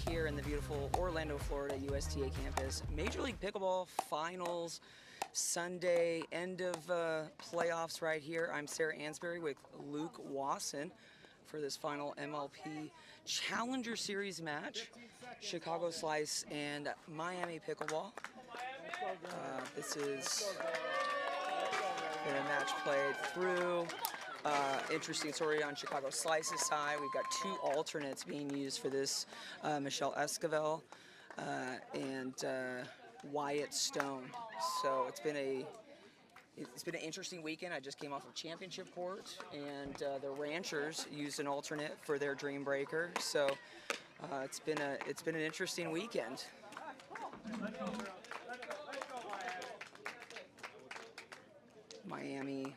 here in the beautiful Orlando, Florida USTA campus. Major League Pickleball Finals Sunday, end of playoffs right here. I'm Sarah Ansberry with Luke Wasson for this final MLP Challenger Series match. Chicago Slice and Miami Pickleball. This is been a match played through. Interesting story on Chicago Slice's side. We've got two alternates being used for this, Michelle Esquivel and Wyatt Stone. So it's been an interesting weekend. I just came off of championship court, and the Ranchers used an alternate for their Dream Breaker. So it's been an interesting weekend. Miami,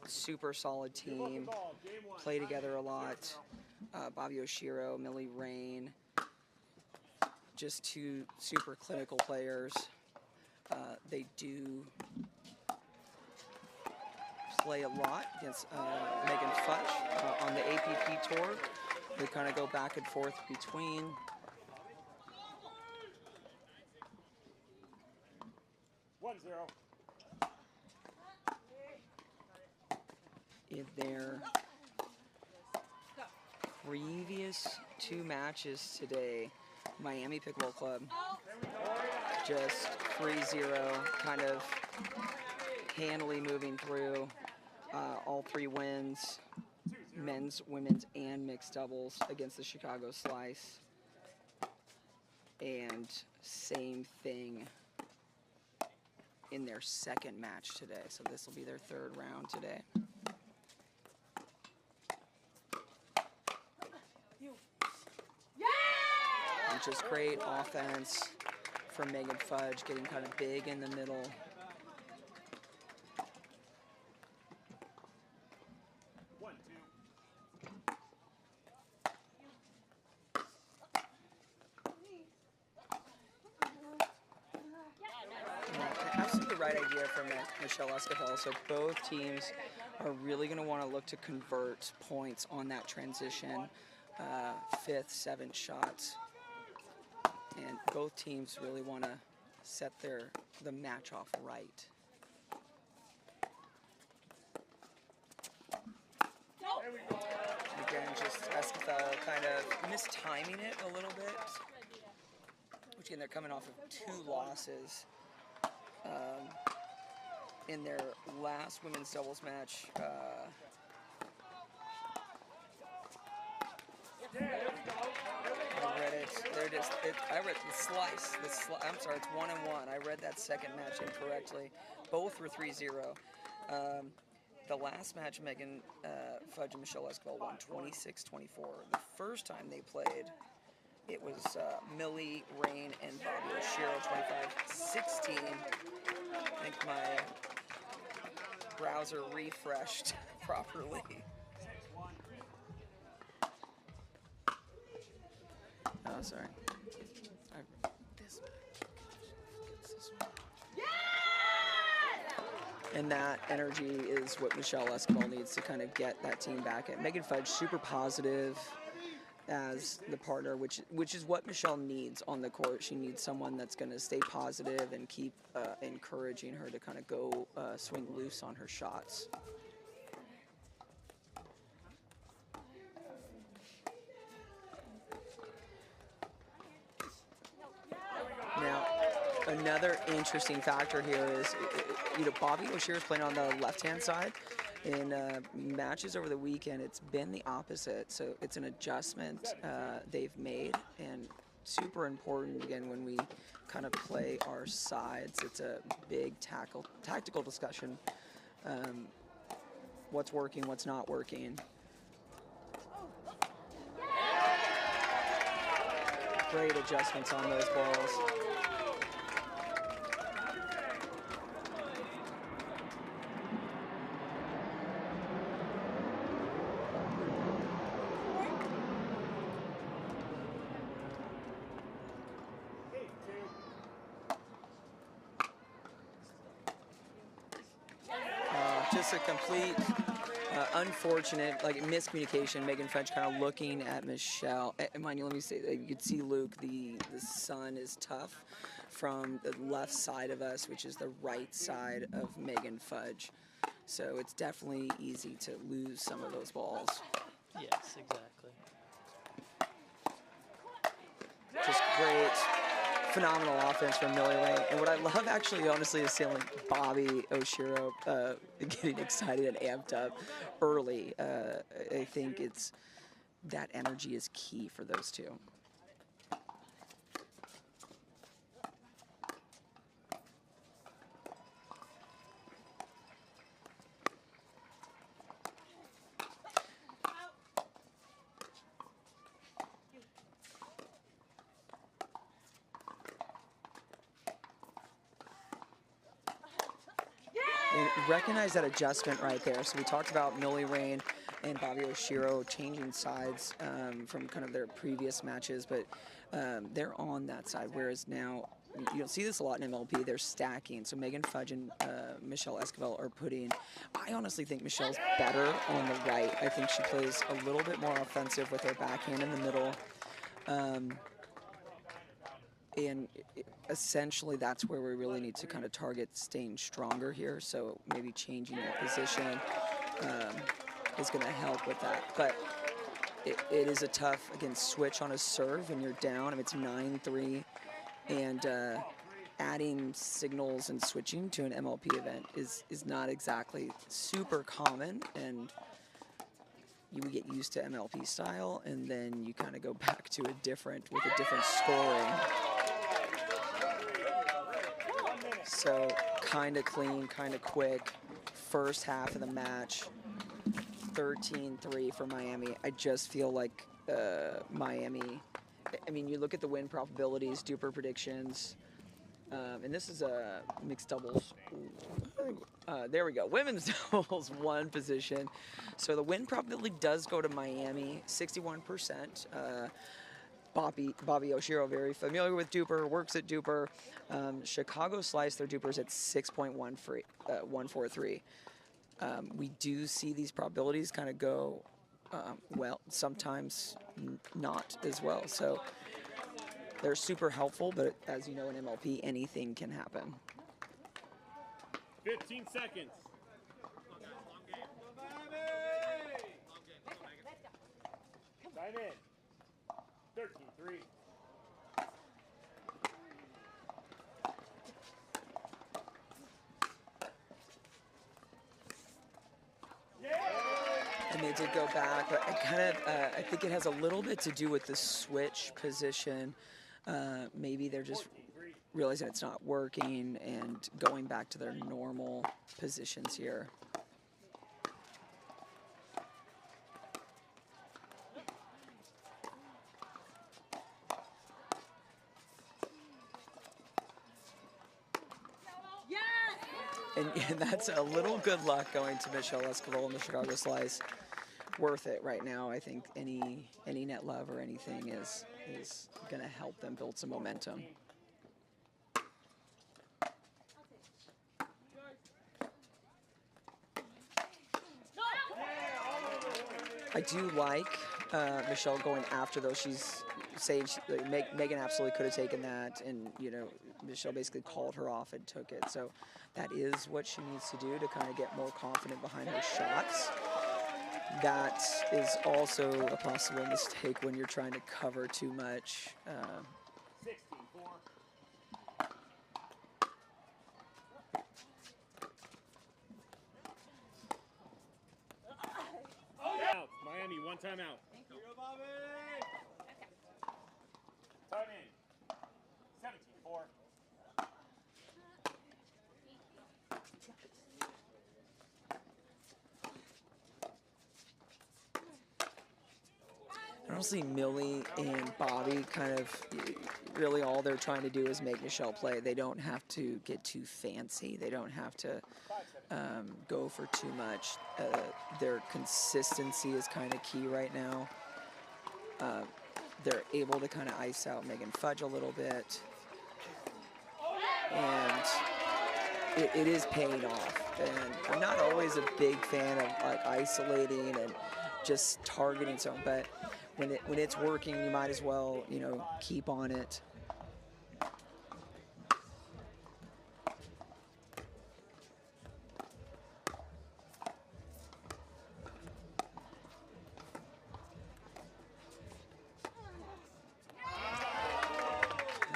super solid team, play together a lot. Bobbi Oshiro, Milan Rane, just two super clinical players. They do play a lot against Megan Fudge on the APP tour. They kind of go back and forth between. 1-0. In their previous two matches today, Miami Pickleball Club just 3-0, kind of handily moving through all three wins, men's, women's, and mixed doubles against the Chicago Slice. And same thing in their second match today. So this will be their third round today. Which is great offense from Megan Fudge, getting kind of big in the middle. Absolutely the right idea from Michelle Esquivel. So both teams are really going to want to look to convert points on that transition, 5th, 7th shots. And both teams really want to set the match off right. Again, just Esquivel kind of mistiming it a little bit. Which again, they're coming off of two losses in their last women's doubles match. I read it. I read the Slice. I'm sorry, it's 1-1. I read that second match incorrectly. Both were 3-0. The last match, Megan Fudge and Michelle Esquivel won 26-24. The first time they played, it was Milan Rane and Bobbi Oshiro, 25-16. I think my browser refreshed properly. Oh, sorry. This one. And that energy is what Michelle Esquivel needs to kind of get that team back at. Megan Fudge, super positive as the partner, which is what Michelle needs on the court. She needs someone that's going to stay positive and keep encouraging her to kind of go swing loose on her shots. Now, another interesting factor here is, Bobbi Oshiro is playing on the left-hand side. In matches over the weekend, it's been the opposite. So it's an adjustment they've made, and super important, again, when we kind of play our sides. It's a big tactical discussion. What's working, what's not working. Great adjustments on those balls. Just a complete unfortunate, like miscommunication. Megan Fudge kind of looking at Michelle. Mind you, let me say, you could see Luke. The sun is tough from the left side of us, which is the right side of Megan Fudge. So it's definitely easy to lose some of those balls. Yes, exactly. Just great, phenomenal offense from Milan Rane. And what I love, actually, honestly, is seeing Bobbi Oshiro getting excited and amped up early. I think that energy is key for those two. And recognize that adjustment right there. So we talked about Milan Rane and Bobbi Oshiro changing sides from kind of their previous matches, but they're on that side, whereas now you don't see this a lot in MLP. They're stacking. So Megan Fudge and Michelle Esquivel are putting. I honestly think Michelle's better on the right. I think she plays a little bit more offensive with her backhand in the middle. And essentially, that's where we really need to kind of target staying stronger here. So maybe changing that position is going to help with that. But it is a tough, again, switch on a serve and you're down. I mean, it's 9-3. And adding signals and switching to an MLP event is not exactly super common. And you would get used to MLP style, and then you kind of go back to with a different scoring. So kind of clean, kind of quick. First half of the match, 13-3 for Miami. I just feel like Miami, I mean, you look at the win probabilities, DUPR predictions, and this is a mixed doubles. There we go, women's doubles 1 position. So the win probability does go to Miami, 61%. Bobbi Oshiro, very familiar with DUPR, works at DUPR. Chicago Slice, their DUPR's at 6.143. We do see these probabilities kind of go, well, sometimes not as well. So they're super helpful, but as you know, in MLP, anything can happen. 15 seconds. Time in. 13-3. And they did go back, but I think it has a little bit to do with the switch position. Maybe they're just realizing it's not working and going back to their normal positions here. And that's a little good luck going to Michelle Esquivel in the Chicago Slice. Worth it right now. I think any net love or anything is going to help them build some momentum. I do like Michelle going after those. She's saying Megan absolutely could have taken that, and Michelle basically called her off and took it. So that is what she needs to do to kind of get more confident behind her shots. That is also a possible mistake when you're trying to cover too much. 16-4. Out. Miami, 1 timeout. Thank you, Bobby. Time in. 17-4. Honestly, Millie and Bobbi kind of really all they're trying to do is make Michelle play. They don't have to get too fancy. They don't have to go for too much. Their consistency is kind of key right now. They're able to kind of ice out Megan Fudge a little bit. And it is paying off. And I'm not always a big fan of like isolating and just targeting someone, but when it's working, you might as well, you know, keep on it.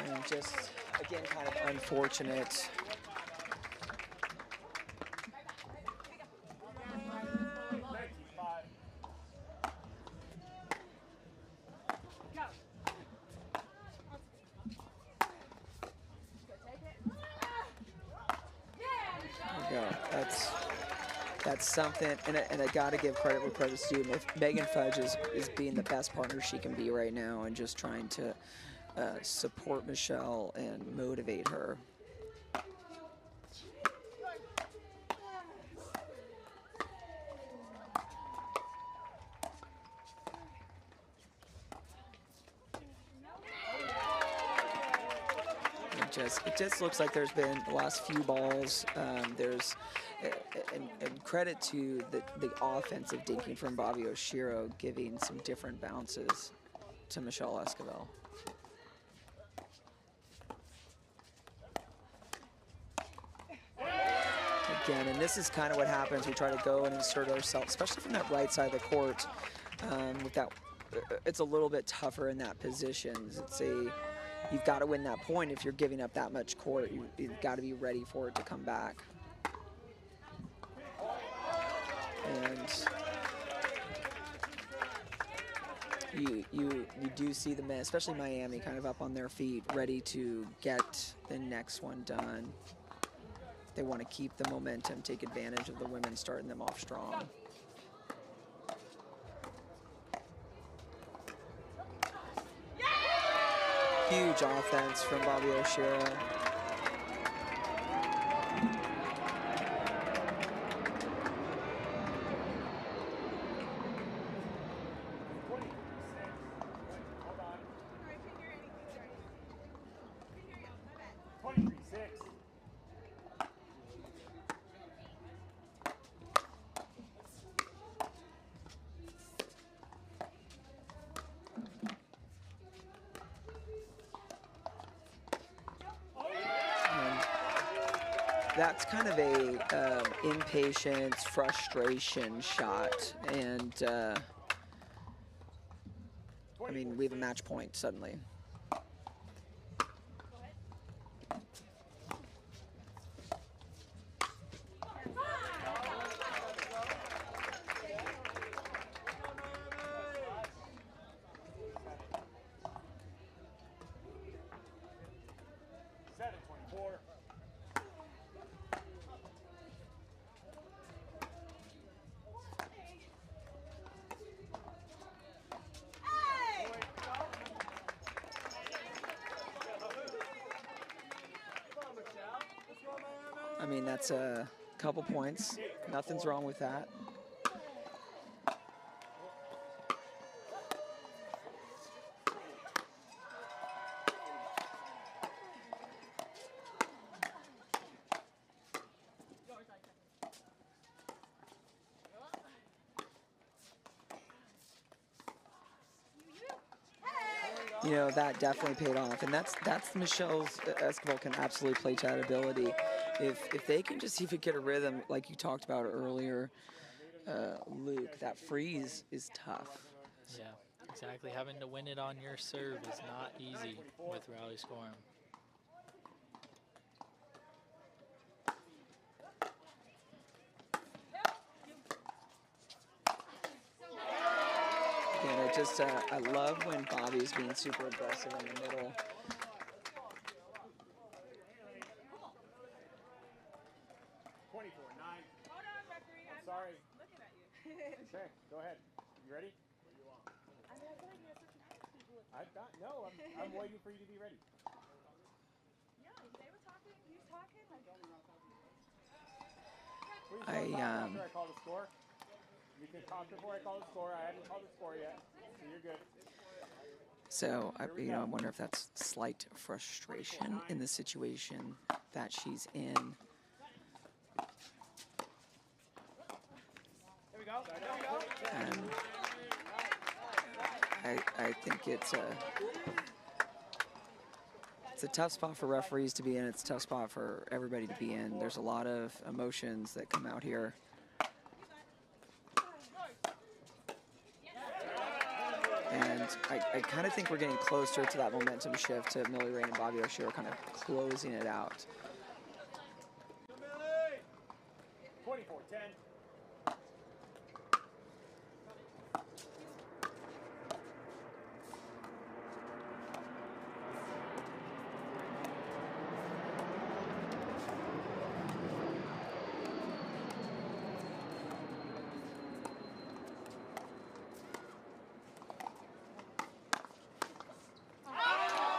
And just, again, kind of unfortunate. That's something, and I got to give credit where credit's due. Megan Fudge is being the best partner she can be right now, and just trying to support Michelle and motivate her. It just looks like there's been the last few balls. There's and credit to the offensive dinking from Bobbi Oshiro, giving some different bounces to Michelle Esquivel. Again, and this is kind of what happens. We try to go and insert ourselves, especially from that right side of the court. With that, it's a little bit tougher in that position. You've got to win that point. If you're giving up that much court, you've got to be ready for it to come back. And you do see the men, especially Miami, kind of up on their feet, ready to get the next one done. They want to keep the momentum, take advantage of the women starting them off strong. Huge offense from Bobbi Oshiro. That's kind of a impatience, frustration shot, and I mean, we have a match point suddenly. I mean, that's a couple points. Nothing's wrong with that. You know, that definitely paid off, and that's Michelle's Esquivel can absolutely play to that ability. If they can just even get a rhythm, like you talked about earlier, Luke, that freeze is tough. Yeah, exactly. Having to win it on your serve is not easy with rally scoring. Again, I love when Bobbi's being super aggressive in the middle. Sorry. Looking at you. Okay, go ahead. You ready? I'm waiting for you to be ready. Yeah, they were talking, he was talking. Please after I call the score. You can talk before I call the score. I haven't called the score yet, so you're good. So, I wonder if that's slight frustration in the situation that she's in. And I think it's a tough spot for referees to be in. It's a tough spot for everybody to be in. There's a lot of emotions that come out here. And I kind of think we're getting closer to that momentum shift to Milan Rane and Bobbi Oshiro kind of closing it out. 24-10.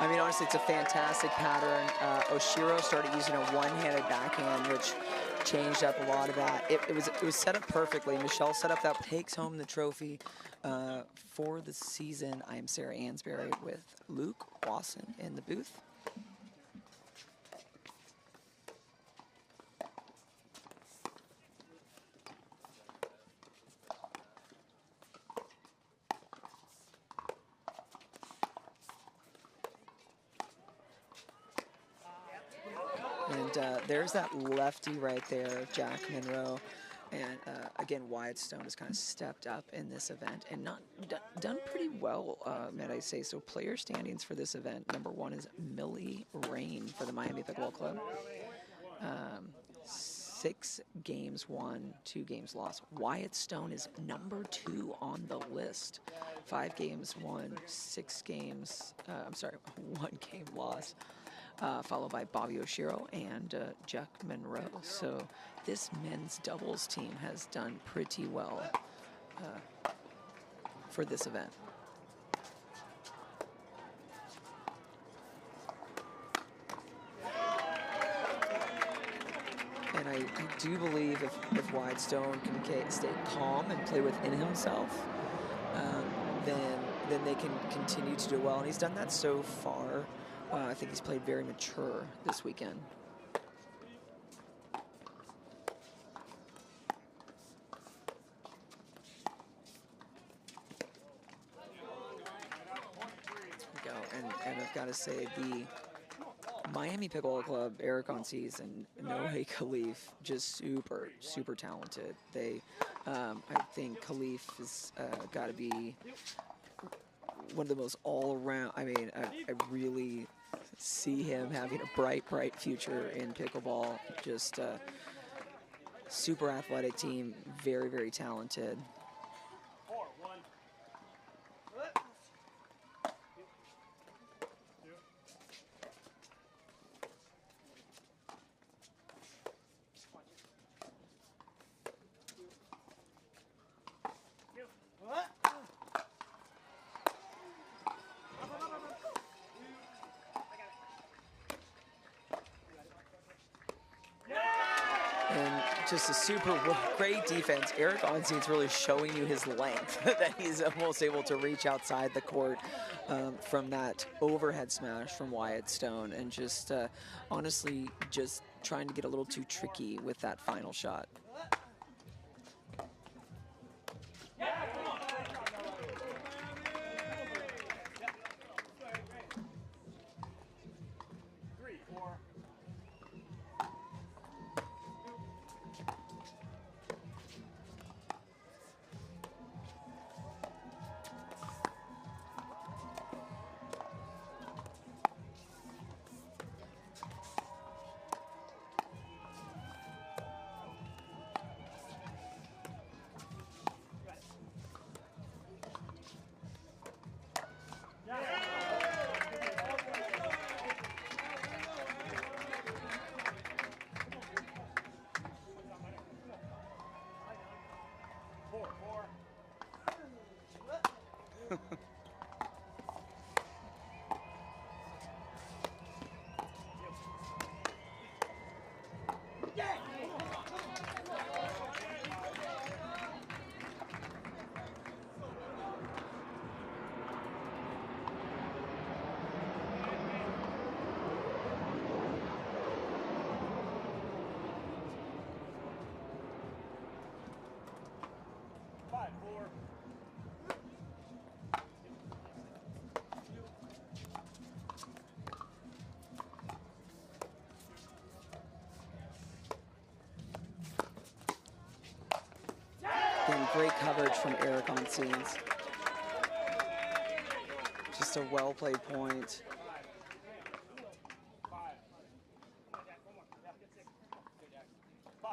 I mean, honestly, it's a fantastic pattern. Oshiro started using a one-handed backhand, which changed up a lot of that. It was set up perfectly. Michelle set up that, takes home the trophy for the season. I am Sarah Ansberry with Luke Wasson in the booth. And there's that lefty right there, Jack Monroe. And again, Wyatt Stone has kind of stepped up in this event and done pretty well, might I say. So player standings for this event, #1 is Milan Rane for the Miami Pickleball Club. 6 games won, 2 games lost. Wyatt Stone is #2 on the list. 5 games won, 6 games, 1 game lost. Followed by Bobbi Oshiro and Jack Monroe. So this men's doubles team has done pretty well for this event. And I do believe if Wyatt Stone can stay calm and play within himself, then they can continue to do well. And he's done that so far. I think he's played very mature this weekend. There we go. And I've got to say, the Miami Pickleball Club, Eric Oncins and Noe Khlif, just super talented. I think Khlif has got to be one of the most all-around. I mean, I really see him having a bright future in pickleball. Just super athletic team, very talented. And just a super great defense. Eric Oncins really showing you his length, that he's almost able to reach outside the court from that overhead smash from Wyatt Stone, and just honestly just trying to get a little too tricky with that final shot. 5-4. Again, great coverage from Eric Oncins. Just a well-played point. 5-5.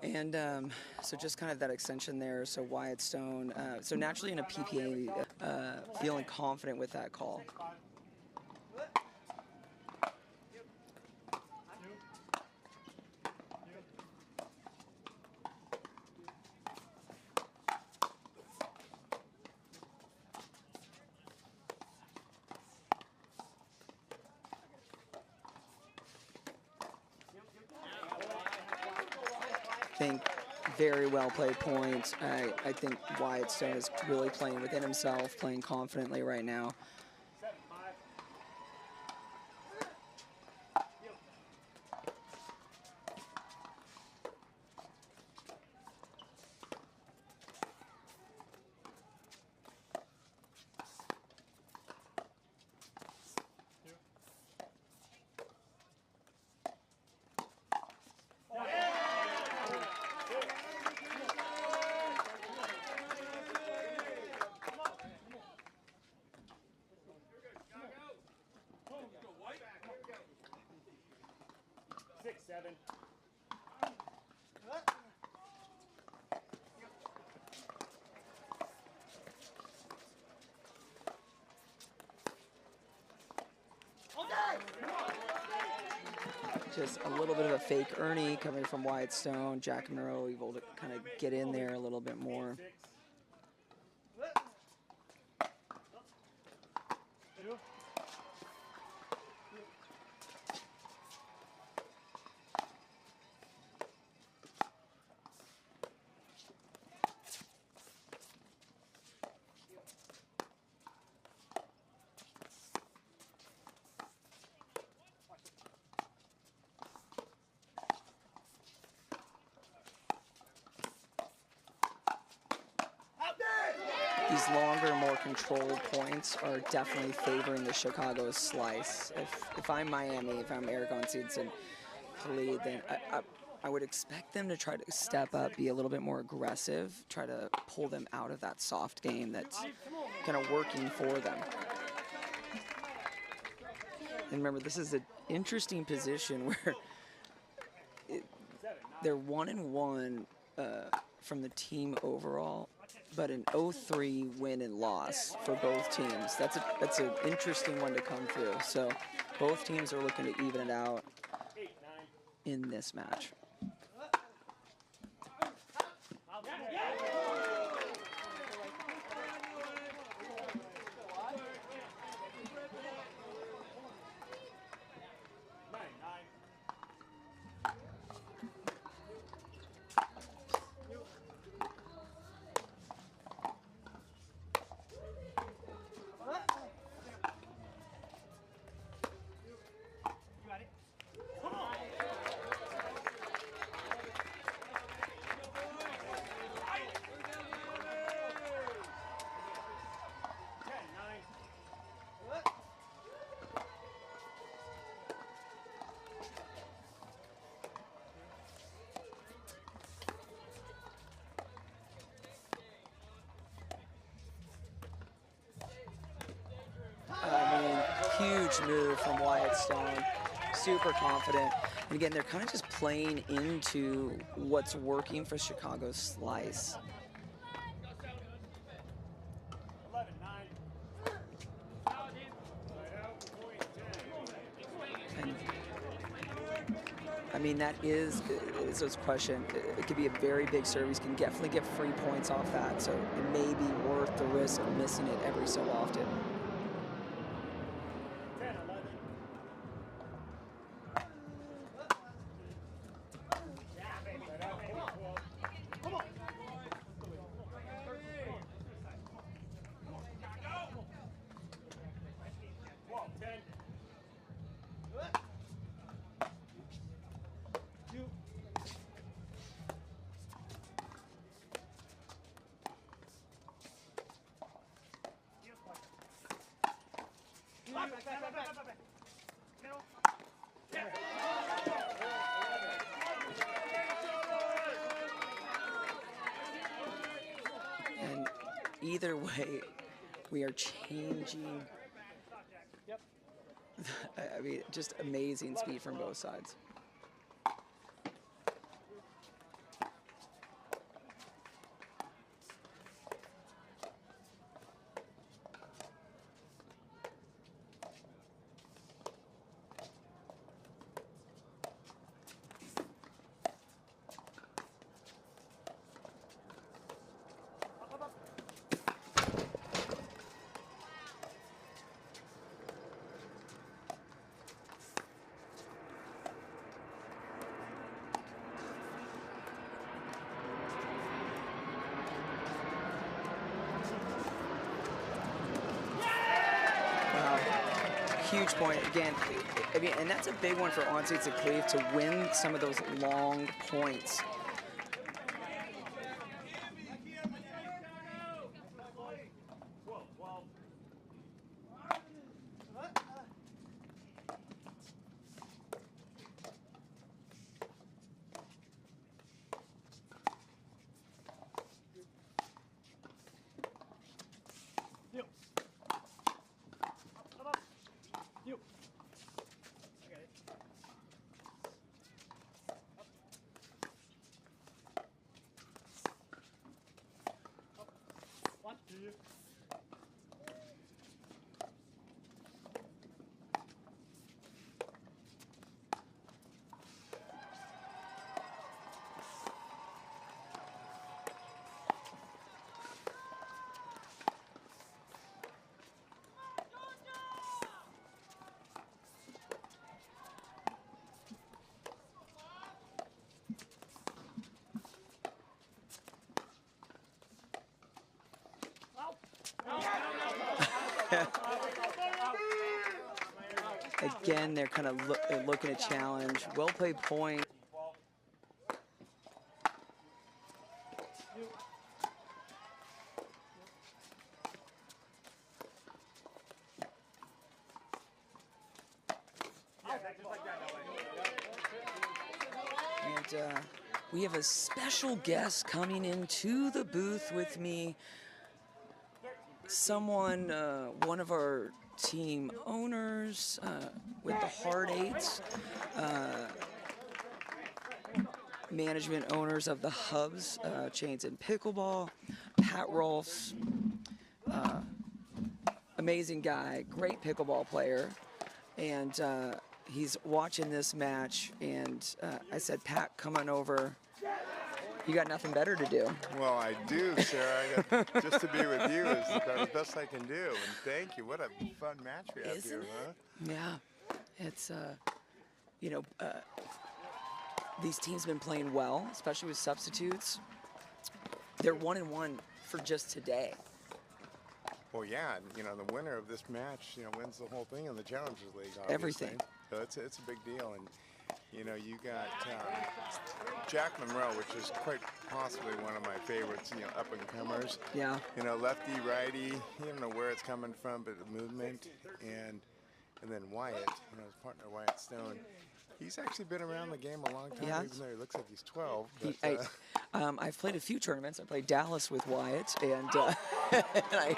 And so just kind of that extension there. So Wyatt Stone, so naturally in a PPA, feeling confident with that call. I think very well played point. I think Wyatt Stone is really playing within himself, playing confidently right now. Just a little bit of a fake Ernie coming from Wyatt Stone. Jack Monroe able to kind of get in there a little bit more. These longer, more controlled points are definitely favoring the Chicago slice. If I'm Miami, if I'm Eric Oncins and Khalid, then I would expect them to try to step up, be a little bit more aggressive, try to pull them out of that soft game that's kind of working for them. And remember, this is an interesting position where they're 1-1 from the team overall, but an 0-3 win and loss for both teams. That's an interesting one to come through. So both teams are looking to even it out in this match. Huge move from Wyatt Stone, super confident. And again, they're kind of just playing into what's working for Chicago's slice. And, I mean, that is his question. It could be a very big service. Can definitely get free points off that, so it may be worth the risk of missing it every so often. either way, we are changing. Yep. I mean, just amazing speed from both sides. Huge point again. I mean, and that's a big one for Oncins and Khlif to win some of those long points. Again, they're kind of looking to challenge. Well played point. And we have a special guest coming into the booth with me. Someone, one of our team owners with the Hard Eights, management owners of the Hubs, Chains and Pickleball, Pat Rolfs, amazing guy, great pickleball player, and he's watching this match, and I said, Pat, come on over. You got nothing better to do. Well, I do, Sarah. Just to be with you is about the best I can do. And thank you. What a fun match we have here, huh? Yeah. It's, you know, these teams have been playing well, especially with substitutes. They're 1-1 for just today. Well, yeah. And, you know, the winner of this match, you know, wins the whole thing in the Challengers League, obviously. Everything. So it's a big deal. And, you know, you got Jack Monroe, which is quite possibly one of my favorites, you know, up-and-comers. Yeah. You know, lefty, righty, you don't know where it's coming from, but the movement. And then Wyatt, you know, his partner Wyatt Stone. He's actually been around the game a long time, even though he looks like he's 12. But, I've played a few tournaments. I played Dallas with Wyatt, and, and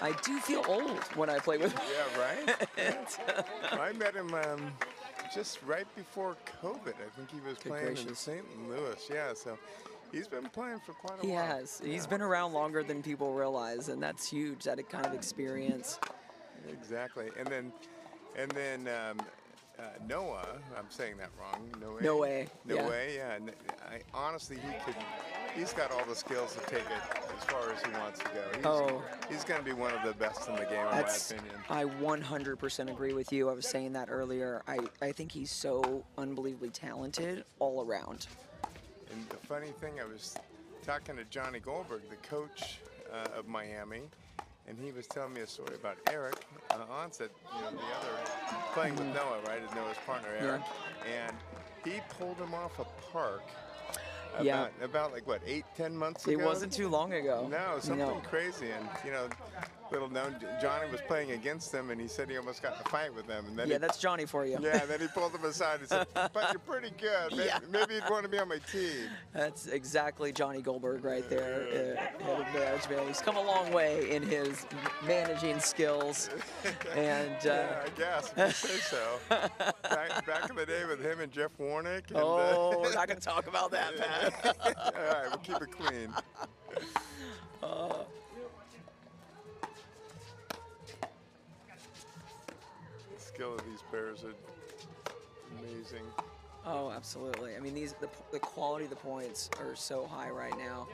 I do feel old when I play with him. Yeah, right? I met him just right before COVID. I think he was playing in St. Louis. Yeah, so he's been playing for quite a while. He has. Yeah. He's been around longer than people realize, and that's huge, that kind of experience. Exactly. And then Noah, I'm saying that wrong. Noe. Yeah. And honestly, he's got all the skills to take it as far as he wants to go. He's going to be one of the best in the game, in my opinion. I 100% agree with you. I was saying that earlier. I think he's so unbelievably talented all around. And the funny thing, I was talking to Johnny Goldberg, the coach of Miami, and he was telling me a story about Eric Onset, you know, the other, playing with Noah, right, as Noah's partner, Eric. Yeah. And he pulled him off a park about like, what, 8-10 months ago? It wasn't too long ago. No, something crazy. And, you know, little known. Johnny was playing against him, and he said he almost got in a fight with them. And then Yeah, that's Johnny for you. yeah, then he pulled him aside and said, "But you're pretty good. Maybe, Yeah. maybe you'd want to be on my team." That's exactly Johnny Goldberg right there, head of management. He's come a long way in his managing skills, and Yeah, I guess if you say so. Back in the day with him and Jeff Warnick. And, we're not going to talk about that, Pat. all right, we'll keep it clean. The skill of these pairs are amazing. Oh, absolutely. I mean, the quality of the points are so high right now.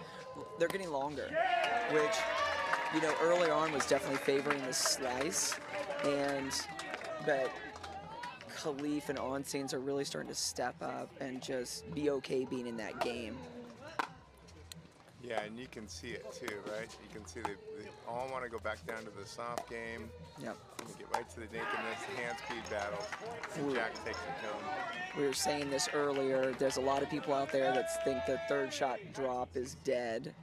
They're getting longer, which, you know, earlier on was definitely favoring the slice, but Khlif and Oncins are really starting to step up and just be okay being in that game. Yeah, and you can see it too, right? You can see they all want to go back down to the soft game. Yep. And get right to the nakedness, the hand speed battles. And Jack takes it home. We were saying this earlier. There's a lot of people out there that think the third shot drop is dead.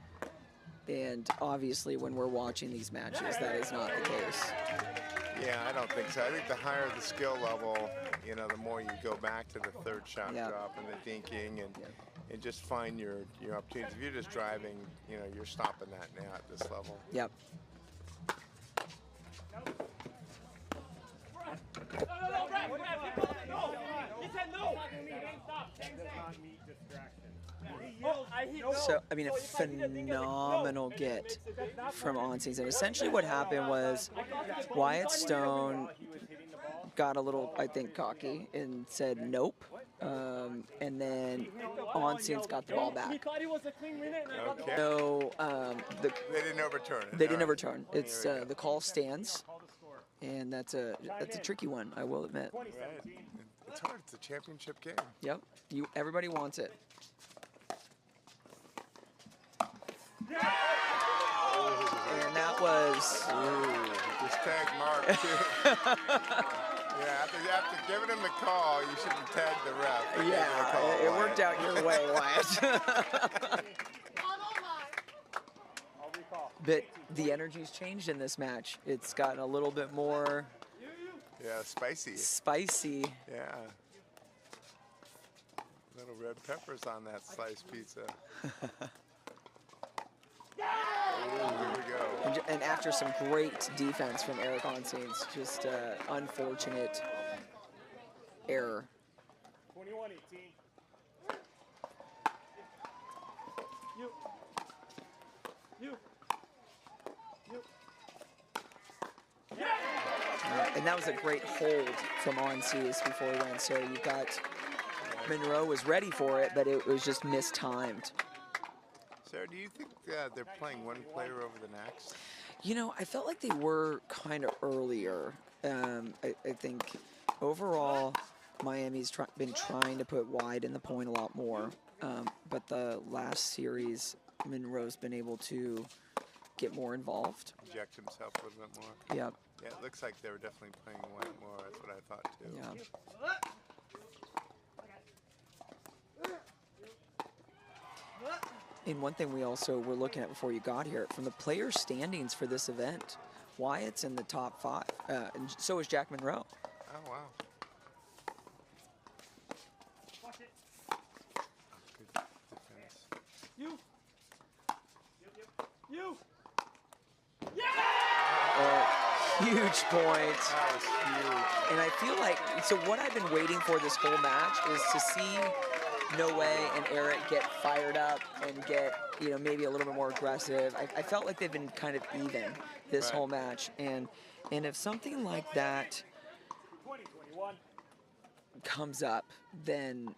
And obviously, when we're watching these matches, that is not the case. Yeah, I don't think so. I think the higher the skill level, you know, the more you go back to the third shot drop and the dinking and just find your opportunities. If you're just driving, you know, you're stopping that now at this level. Yep. So, I mean, a phenomenal get from Oncins. And essentially what happened was Wyatt Stone got a little, I think, cocky and said nope. And then Oncins got the ball back. Okay. So They didn't overturn it. they didn't overturn. It's the call stands, and that's a tricky one, I will admit. Right. It's hard. It's a championship game. Yep, everybody wants it. And that was Just tag Mark too. Yeah, after giving him the call, you shouldn't tag the ref. yeah, it worked out your way, Wyatt. But the energy's changed in this match. It's gotten a little bit more Yeah, spicy. spicy. Yeah. Little red peppers on that sliced pizza. Ooh, here we go. And after some great defense from Eric Oncins, just unfortunate error. 21-18. And that was a great hold from Oncins before he went. So you got Monroe was ready for it, but it was just mistimed. Sarah, do you think they're playing one player over the next? You know, I felt like they were kind of earlier. I think overall, Miami's been trying to put wide in the point a lot more. But the last series, Monroe's been able to get more involved. Inject himself a little bit more. Yep. Yeah, it looks like they were definitely playing white more. That's what I thought too. Yeah. And one thing we also were looking at before you got here, from the player standings for this event, Wyatt's in the top 5, and so is Jack Monroe. Oh wow. Good defense. Huge point. That was huge. And I feel like, so what I've been waiting for this whole match is to see Noe and Eric get fired up and get, you know, maybe a little bit more aggressive. I felt like they've been kind of even this whole match. And if something like that comes up, then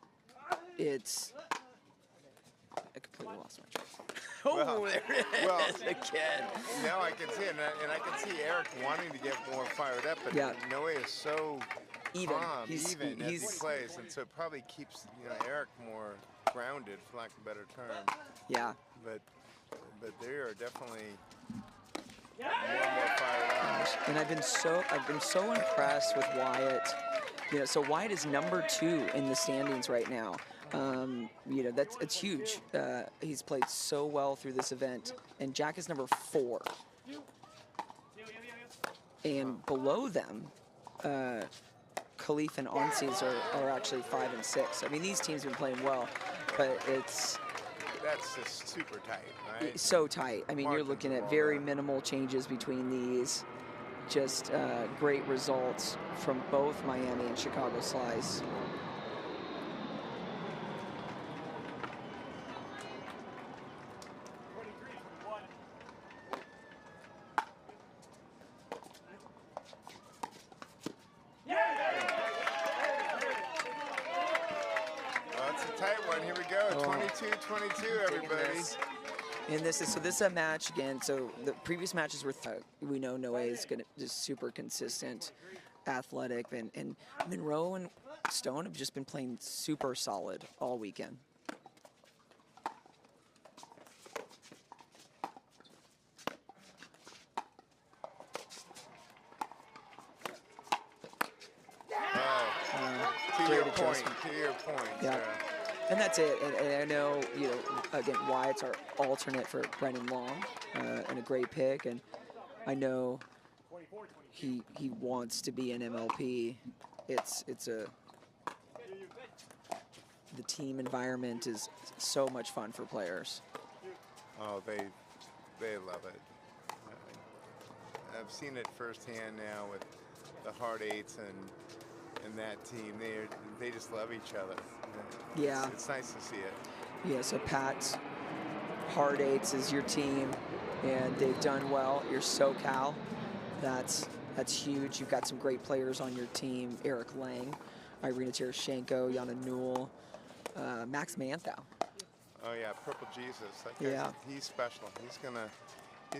it's... I completely lost my track. Well, There it is well, again. Now I can see it, and I can see Eric wanting to get more fired up, but Noe is so Even. calm, He's even as he plays, and so it probably keeps Eric more grounded, for lack of a better term. Yeah. But they are definitely more and more fired up. And I've been so impressed with Wyatt. You know, so Wyatt is number 2 in the standings right now. You know, it's huge. He's played so well through this event, and Jack is number 4. and below them, Khlif and Oncins are actually 5 and 6. I mean, these teams have been playing well, but it's That's just super tight, right? so tight. I mean, you're Margins looking of at all very that. minimal changes between these. Just great results from both Miami and Chicago Slice. Well, it's a tight one. Here we go. 22-22, everybody. And this is a match again. So the previous matches were, we know Noe is gonna just super consistent, athletic, and Monroe and Stone have just been playing super solid all weekend. To your Great point. adjustment. To your point. Yeah. And that's it. And I know, you know, again, Wyatt's our alternate for Brendan Long, and a great pick. And I know he wants to be an MLP. It's the team environment is so much fun for players. Oh, they love it. I've seen it firsthand now with the Hard Eights and that team. They just love each other. Yeah. It's nice to see it. Yeah, so Pat's Hard Eights is your team, and they've done well. You're SoCal. That's huge. You've got some great players on your team. Eric Lang, Irina Tereshchenko, Yana Newell, Max Manthau. Oh yeah, Purple Jesus. That guy's, Yeah. He's special. He's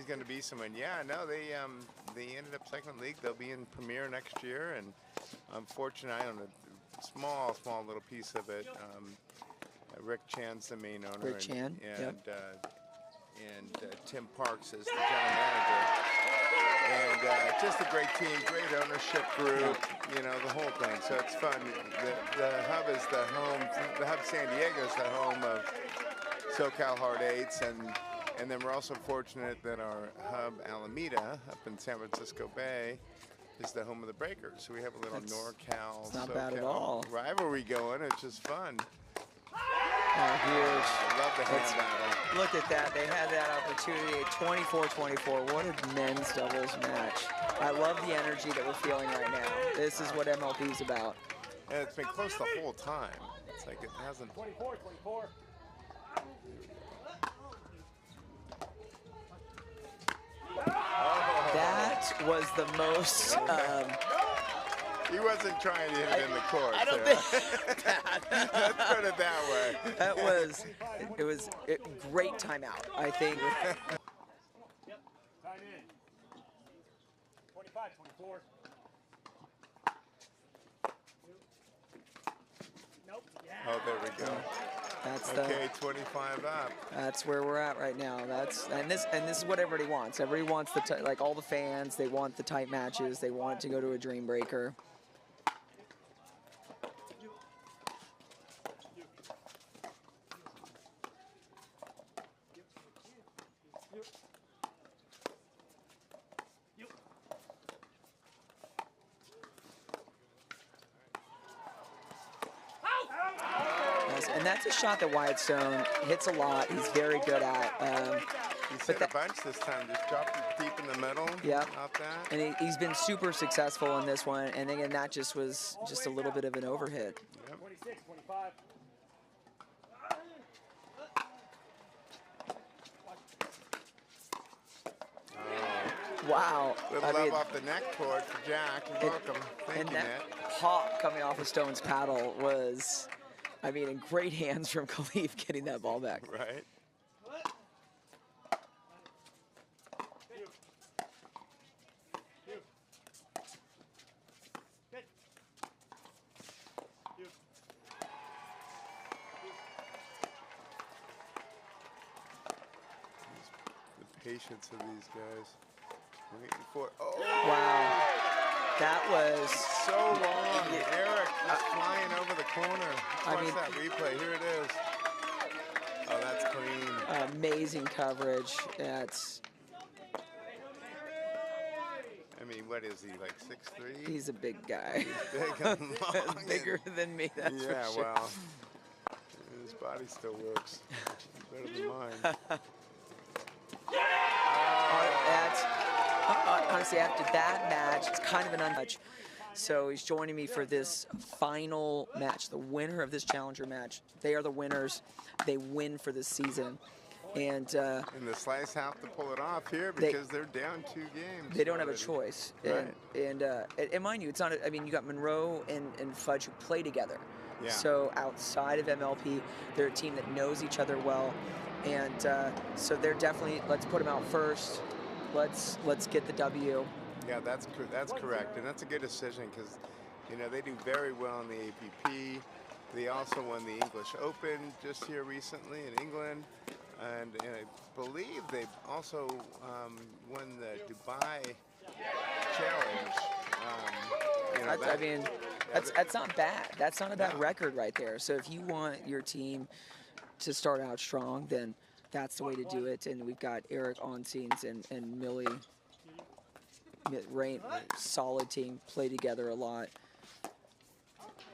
gonna be someone. Yeah, no, they ended up second in league. They'll be in Premier next year, and I'm fortunate. I own a small little piece of it. Rick Chan's the main owner. Rick Chan, and Tim Parks is the general manager. And just a great team, great ownership group. You know, the whole thing. So it's fun. The hub is the home. The hub San Diego is the home of SoCal Hard Eights, and then we're also fortunate that our hub Alameda up in San Francisco Bay is the home of the Breakers. So we have a little NorCal, it's not SoCal bad at all. rivalry going. It's just fun. Huge. I love the hand battle. Look at that. They had that opportunity at 24-24. What a men's doubles match. I love the energy that we're feeling right now. This is what MLP is about. And it's been close the whole time. It's like it hasn't. 24-24. That was the most. He wasn't trying to hit it in the court. I don't think Let's put it that way. that was. It was a great timeout. I think. Time in. 25-24. Nope. Yeah. Oh, there we go. That's Okay, 25 up. That's where we're at right now. And this is what everybody wants. Everybody wants like all the fans. They want the tight matches. They want to go to a dream breaker. And that's a shot that Wyatt Stone hits a lot. He's very good at. He's hit a bunch this time. Just dropped it deep in the middle. Yeah. Off that. And he's been super successful in this one. And again, that just was just a little bit of an overhit. Yep. 26-25. Wow. Little love off the neck cord for Jack. You're welcome. Thank And you, that Ned. pop coming off of Stone's paddle was, I mean, in great hands from Khlif getting that ball back. Right. The patience of these guys. Waiting for. Oh. Wow. That was So long. Eric is flying over the corner. I Watch mean- that replay. Here it is. Oh, that's clean. amazing coverage. That's I mean, what is he, like 6'3"? He's a big guy. Big and long. Bigger than me, that's Yeah, for sure. well, his body still works better than mine. Honestly, after that match, it's kind of an unmatch. So he's joining me for this final match. The winner of this challenger match, they are the winners. They win for this season. And the Slice have to pull it off here because they're down 2 games. they don't have a choice. Right. And mind you, it's not. I mean, you got Monroe and Fudge who play together. Yeah. So outside of MLP, they're a team that knows each other well, and so they're definitely. Let's put them out first. Let's get the W. Yeah, that's correct, and that's a good decision because, you know, they do very well in the APP. They also won the English Open just here recently in England, and I believe they also won the Dubai Challenge. You know, that's not bad. That's not a bad record right there. So if you want your team to start out strong, then that's the way to do it. And we've got Eric Oncins and Millie Rane, solid team, play together a lot.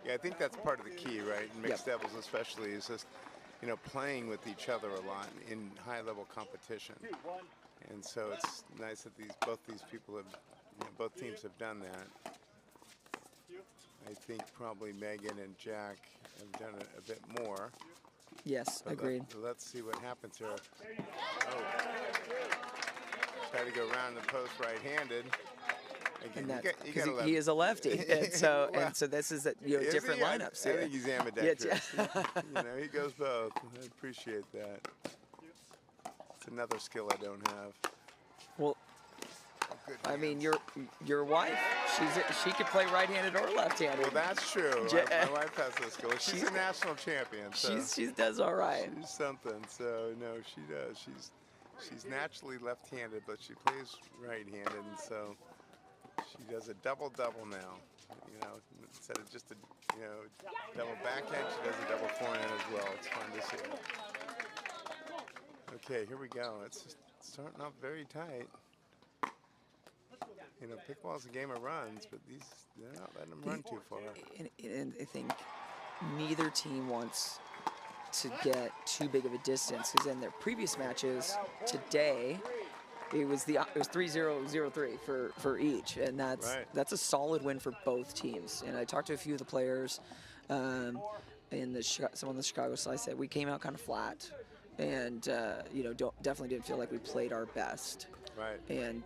Yeah, I think that's part of the key, right? In mixed doubles especially, is just, you know, playing with each other a lot in high-level competition. And so it's nice that both teams have done that. I think probably Megan and Jack have done it a bit more. Yes, But agreed. Let's see what happens here. Oh. Try to go around the post right-handed. And that, because he is a lefty, and so this is different lineups. I think he's ambidextrous. Yeah. You know, he goes both. I appreciate that. It's another skill I don't have. Well, I mean, your wife, she could play right-handed or left-handed. Well, that's true. My wife has this skill. She's a national champion. So she does all right. She's something. So no, she does. She's naturally left-handed, but she plays right-handed, and so she does a double-double now. You know, instead of just a double backhand, she does a double forehand as well. It's fun to see. Okay, here we go. It's starting off very tight. You know, pickleball's a game of runs, but they're not letting them run too far. And I think neither team wants to get too big of a distance, because in their previous matches today, it was 3-0, 0-3 for each, and that's a solid win for both teams. And I talked to a few of the players, some on the Chicago side said we came out kind of flat, and definitely didn't feel like we played our best. Right. And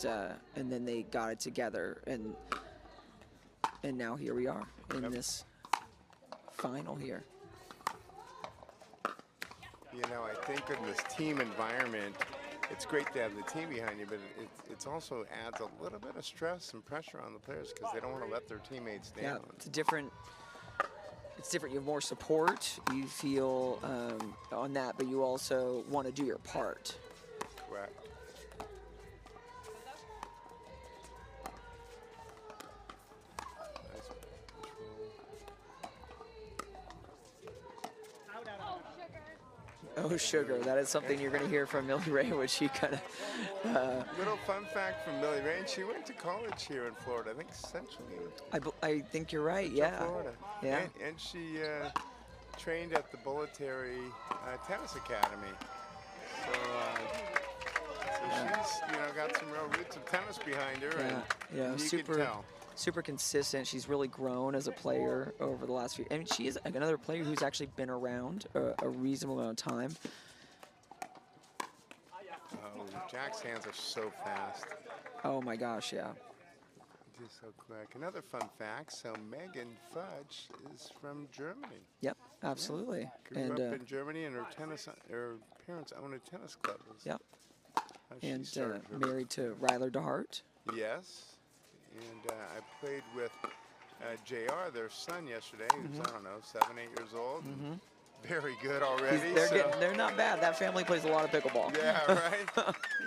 then they got it together, and now here we are in this final here. You know, I think in this team environment, it's great to have the team behind you, but it also adds a little bit of stress and pressure on the players because they don't want to let their teammates down. Yeah, it's different. You have more support. You feel on that, but you also want to do your part. Correct. Oh, sugar. That is something you're going to hear from Millie Rane, which she kind of... Little fun fact from Millie Rane, she went to college here in Florida. I think Central. I think you're right, yeah. Florida. Yeah. And she trained at the Bulletary Tennis Academy. So she's, got some real roots of tennis behind her. Yeah, and you can tell. Super consistent. She's really grown as a player over the last few. I mean, she is another player who's actually been around a reasonable amount of time. Oh, Jack's hands are so fast. Oh my gosh, yeah. Just so quick. Another fun fact. So Megan Fudge is from Germany. Yep, absolutely. Yeah. Grew up in Germany, and her parents own a tennis club. Yep. And married to Ryler DeHart. Yes. And I played with JR, their son, yesterday. He was, I don't know, 7, 8 years old. Very good already. They're not bad. That family plays a lot of pickleball. Yeah, right?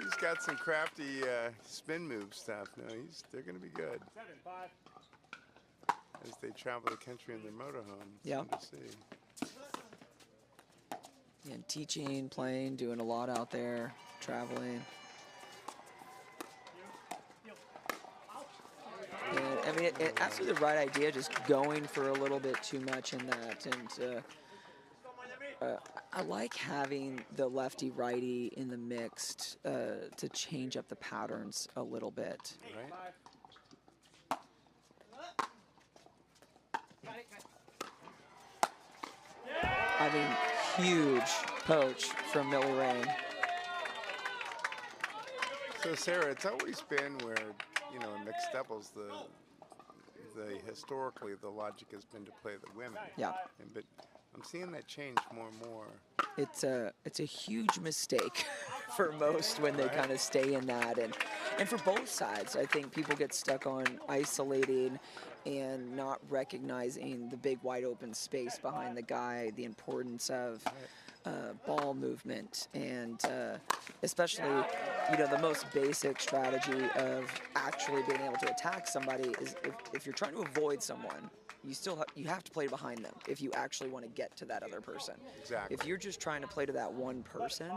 He's got some crafty spin move stuff. No, they're going to be good. As they travel the country in their motorhome. Yeah. Fun to see. And teaching, playing, doing a lot out there, traveling. I mean, absolutely the right idea, just going for a little bit too much in that. And I like having the lefty-righty in the mixed to change up the patterns a little bit. Right. I mean, huge poach from Milan Rane. So Sarah, it's always been where, you know, in mixed doubles, the historically the logic has been to play the women. Yeah. But I'm seeing that change more and more. It's a huge mistake for most when they kind of stay in that, and for both sides, I think people get stuck on isolating and not recognizing the big wide open space behind the guy, the importance of ball movement, and especially, you know, the most basic strategy of actually being able to attack somebody is if you're trying to avoid someone, you have to play behind them if you actually want to get to that other person. Exactly. If you're just trying to play to that one person,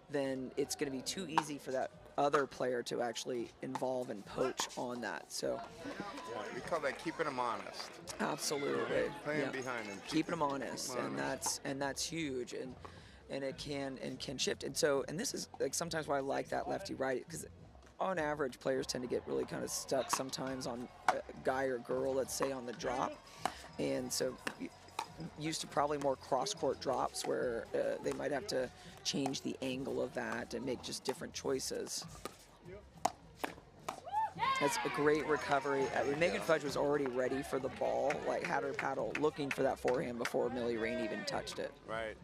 then it's going to be too easy for that other player to actually involve and poach on that. So Yeah, we call that keeping them honest. absolutely, Playing behind them. keeping them honest, and that's huge, and it can shift. And this is like sometimes why I like that lefty righty, because on average players tend to get really kind of stuck sometimes on a guy or girl, let's say, on the drop, and so used to probably more cross-court drops where they might have to change the angle of that and make just different choices. That's a great recovery. Megan Fudge was already ready for the ball, like had her paddle looking for that forehand before Millie Rane even touched it. Right.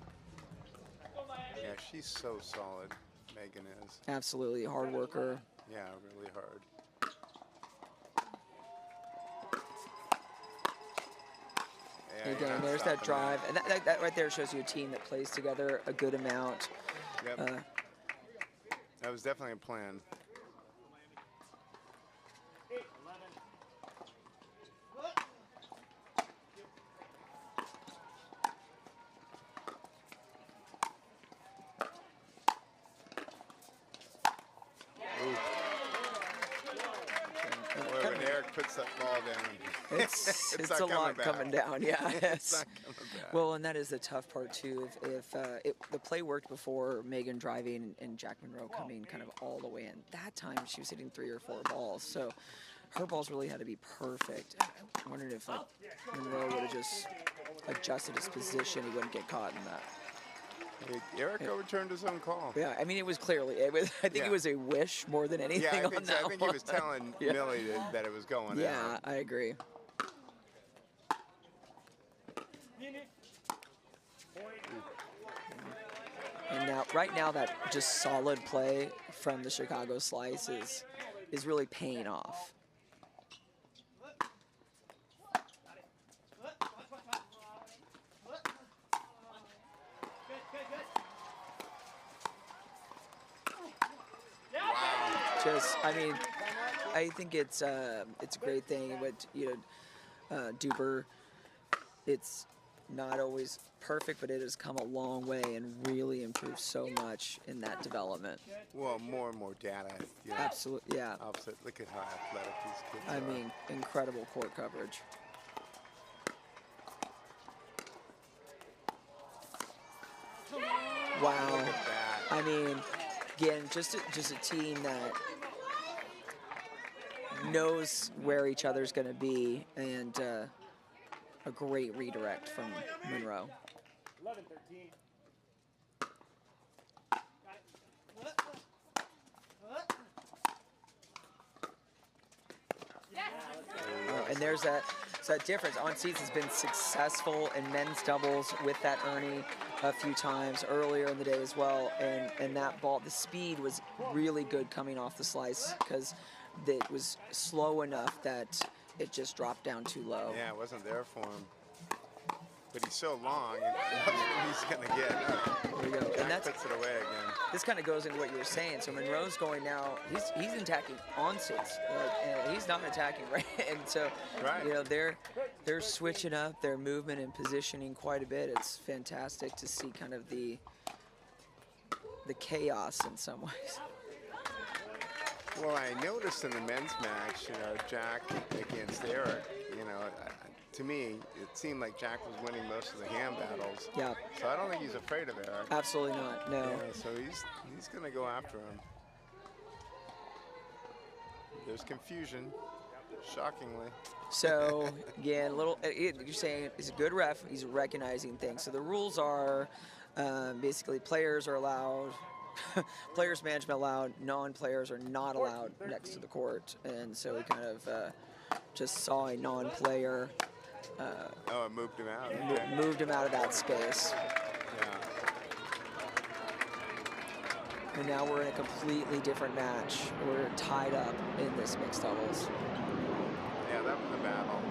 Yeah, she's so solid, Megan is. Absolutely, hard worker. Yeah, really hard. Yeah, Again, you're not there's that stopping drive, and that right there shows you a team that plays together a good amount. Yep. That was definitely a plan. Boy, when Eric puts that ball down, It's not a lot coming back. coming down, yeah. It's not coming back. Well, and that is the tough part too. If the play worked before Megan driving and Jack Monroe coming kind of all the way in, that time she was hitting 3 or 4 balls. So her balls really had to be perfect. I wondered if like Monroe would have just adjusted his position, he wouldn't get caught in that. Eric overturned his own call. Yeah, I mean it was clearly. I think Yeah. it was a wish more than anything. Yeah, I on think, that I think one. he was telling Yeah. Millie that it was going Yeah, out. I agree. And now, right now, that just solid play from the Chicago slice is really paying off. Just, I mean, I think it's a great thing with, you know, DUPR. It's not always perfect, but it has come a long way and really improved so much in that development. Well, more and more data. You know, Absolutely, yeah. opposite. Look at how athletic these kids I are. mean, incredible court coverage. Wow. Look at that. I mean, again, just a team that knows where each other's going to be, and a great redirect from Monroe. 11-13. And there's that difference. Oncins has been successful in men's doubles with that Ernie a few times earlier in the day as well, and that ball, the speed was really good coming off the slice because it was slow enough that it just dropped down too low. Yeah, it wasn't there for him. But he's so long, and that's what he's going to get. There we go. Jack And that's, puts it away again. this kind of goes into what you were saying. So Monroe's going now, he's attacking Oncins, and he's not attacking right. And so, Right. you know, they're switching up their movement and positioning quite a bit. It's fantastic to see kind of the chaos in some ways. Well, I noticed in the men's match, Jack against Eric, to me, it seemed like Jack was winning most of the hand battles. Yeah. So I don't think he's afraid of Eric. Absolutely not. No. Yeah, so he's going to go after him. There's confusion, shockingly. So again, you're saying he's a good ref. He's recognizing things. So the rules are basically players are allowed, players management allowed, non-players are not allowed next to the court. And so we kind of just saw a non-player. It moved him out. Okay. Moved him out of that space. Yeah. And now we're in a completely different match. We're tied up in this mixed doubles. Yeah, that was a battle.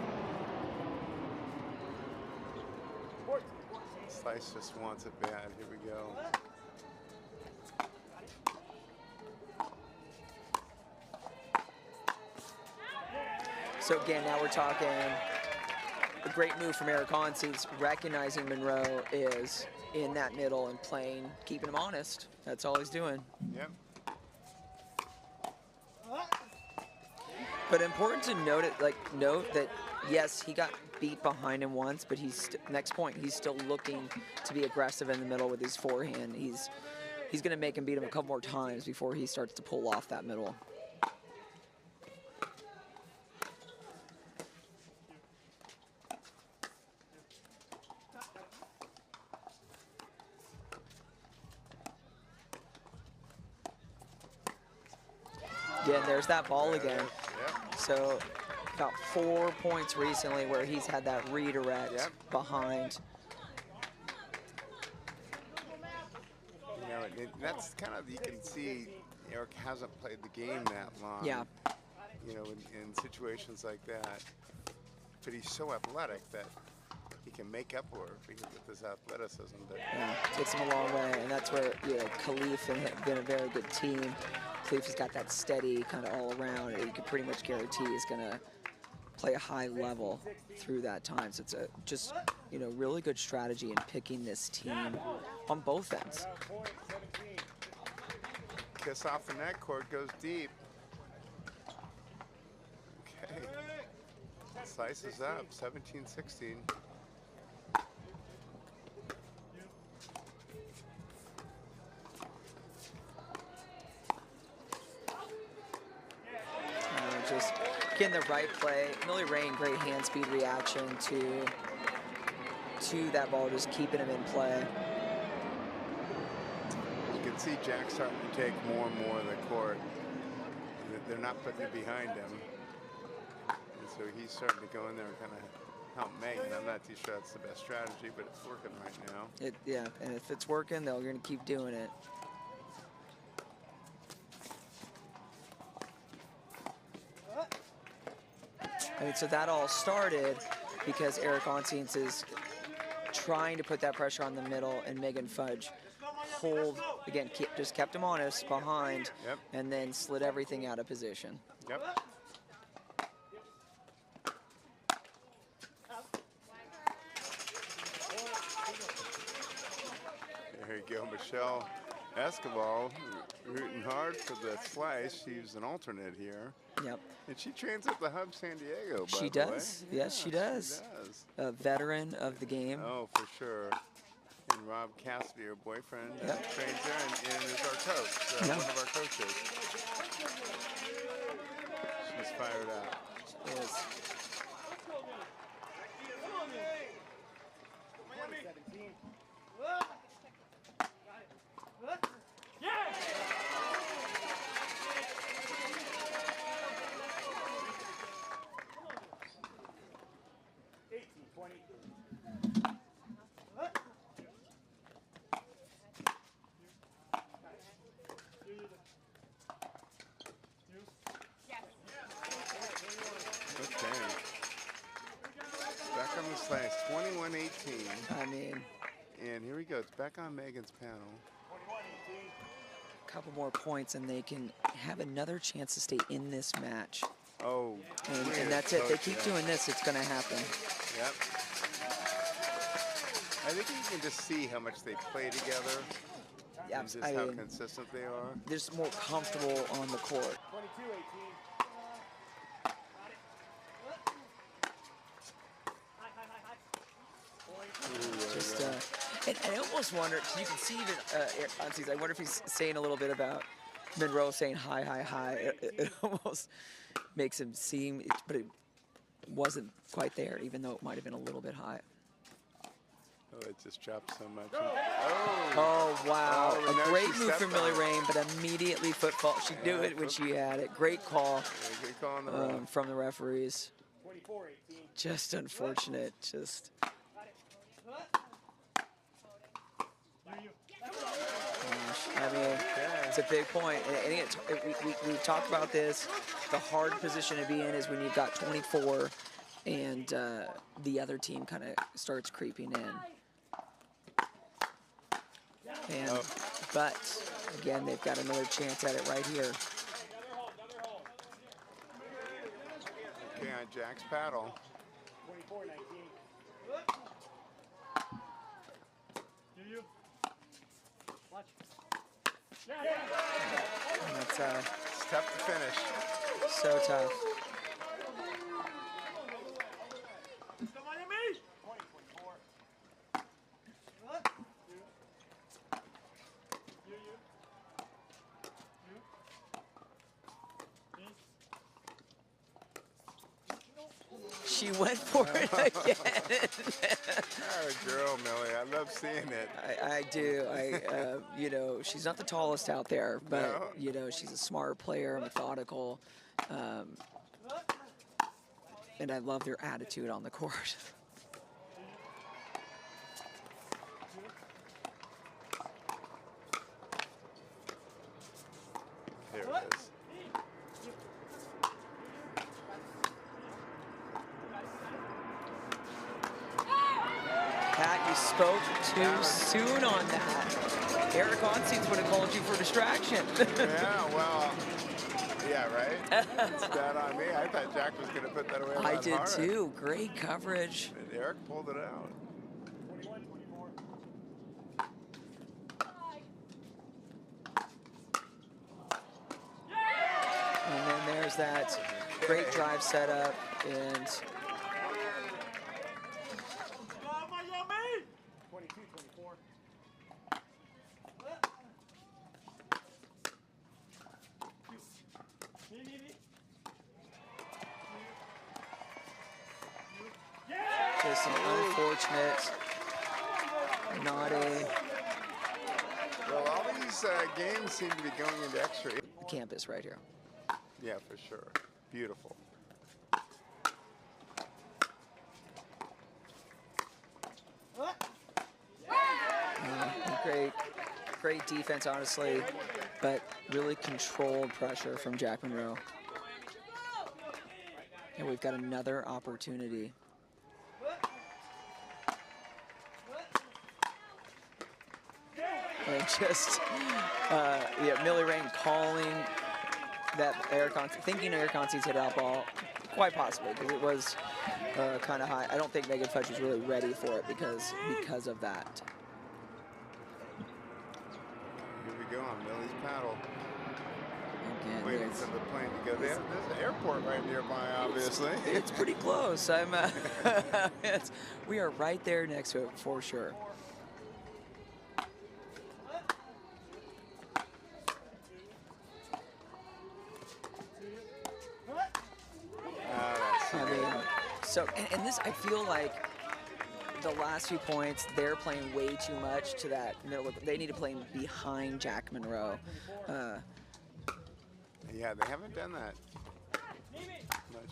Slice just wants it bad. Here we go. So again, now we're talking a great move from Eric Oncins, recognizing Monroe is in that middle and playing, keeping him honest. That's all he's doing. Yep. But important to note that yes, he got beat behind him once, but next point he's still looking to be aggressive in the middle with his forehand. He's going to make him beat him a couple more times before he starts to pull off that middle. Again, there's that ball again. Yep. So got 4 points recently where he's had that redirect behind. That's kind of, you can see Eric hasn't played the game that long. Yeah. In situations like that. But he's so athletic that he can make up for it with his athleticism. But yeah, takes him a long way, and that's where Khlif have been a very good team. Khlif has got that steady kind of all around. You can pretty much guarantee he's going to play a high level through that time. So it's just really good strategy in picking this team on both ends. Kiss off the net, court goes deep. Okay. Slice is up, 17-16. Just getting the right play. Milan Rane, great hand speed reaction to that ball, just keeping him in play. You can see Jack starting to take more and more of the court. They're not putting it behind him. And so he's starting to go in there and kind of help Megan. I'm not too sure that's the best strategy, but it's working right now. Yeah, and if it's working, they're going to keep doing it. So that all started because Eric Oncins is trying to put that pressure on the middle, and Megan Fudge again, just kept him honest behind, and then slid everything out of position. Yep. There you go, Michelle Escobar rooting hard for the slice. She's an alternate here. Yep. And she trains at the Hub San Diego, by She the way. does. Yes, she does. A veteran of the game. Oh, for sure. And Rob Cassidy, her boyfriend, trains there and is our coach, one of our coaches. She's fired up. She is. Back on the slice, 21-18. I mean, and here we go. It's back on Megan's panel. A couple more points, and they can have another chance to stay in this match. Oh, and that's it. They keep doing this, it's going to happen. Yep. I think you can just see how much they play together. Yeah, And just I how mean, consistent they are. they're just more comfortable on the court. 22-18. Just, and I almost wonder, because you can see even Oncins, I wonder if he's saying a little bit about Monroe saying hi, hi, hi. It almost makes him seem, but it wasn't quite there, even though it might have been a little bit high. Oh, it just dropped so much. Oh, wow. Oh, A no, great she move from stepped Millie on it. Rane, but immediately foot fault. She knew it when she had it. Great call Good call on the ref. from the referees. 24-18. Just unfortunate. Just. I mean, it's a big point. And we've talked about this. The hard position to be in is when you've got 24 and the other team kind of starts creeping in. And, but, again, they've got another chance at it right here. Okay, on Jack's paddle. 24-19. Watch. And that's It's tough to finish. so tough. 20-24. She went for it again. Oh, girl, Millie. I love seeing it. I do. You know, she's not the tallest out there, but, No. you know, she's a smart player, methodical. And I love their attitude on the court. There it is. Pat, you spoke too soon on that. Eric Oncins would have called you for distraction. Yeah, well, yeah, right? It's bad on me. I thought Jack was going to put that away a lot I did harder. too. Great coverage. And Eric pulled it out. 21-24. And then there's that great drive setup and 22-24. just an unfortunate, not a Well, all these games seem to be going into extra. campus right here. Yeah, for sure. Beautiful. Great defense, honestly, but really controlled pressure from Jack Monroe. And we've got another opportunity. And just, yeah, Millie Rane calling that Eric Oncins, thinking Eric Oncins hit out ball, quite possibly, because it was kind of high. I don't think Megan Fudge was really ready for it because of that. Here we go on Millie's paddle. Again, Waiting it's- for the plane to go. There's an airport right nearby, obviously. It's pretty close. We are right there next to it for sure. I mean, so and this, I feel like the last few points, they're playing way too much to that middle. They need to play behind Jack Monroe. Yeah, they haven't done that much.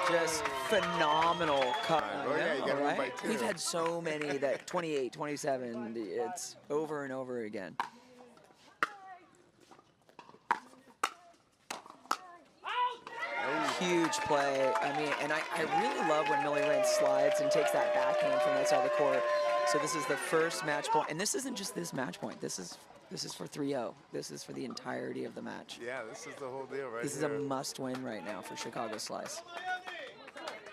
Just phenomenal cut. Oh, yeah, you gotta win by 2. We've had so many that 28, 27, it's over and over again. Huge play. I mean, and I really love when Millie Rane slides and takes that backhand from that side of the court. So this is the first match point. And this isn't just this match point. This is This is for 3-0. This is for the entirety of the match. Yeah, this is the whole deal right This here. is a must-win right now for Chicago Slice.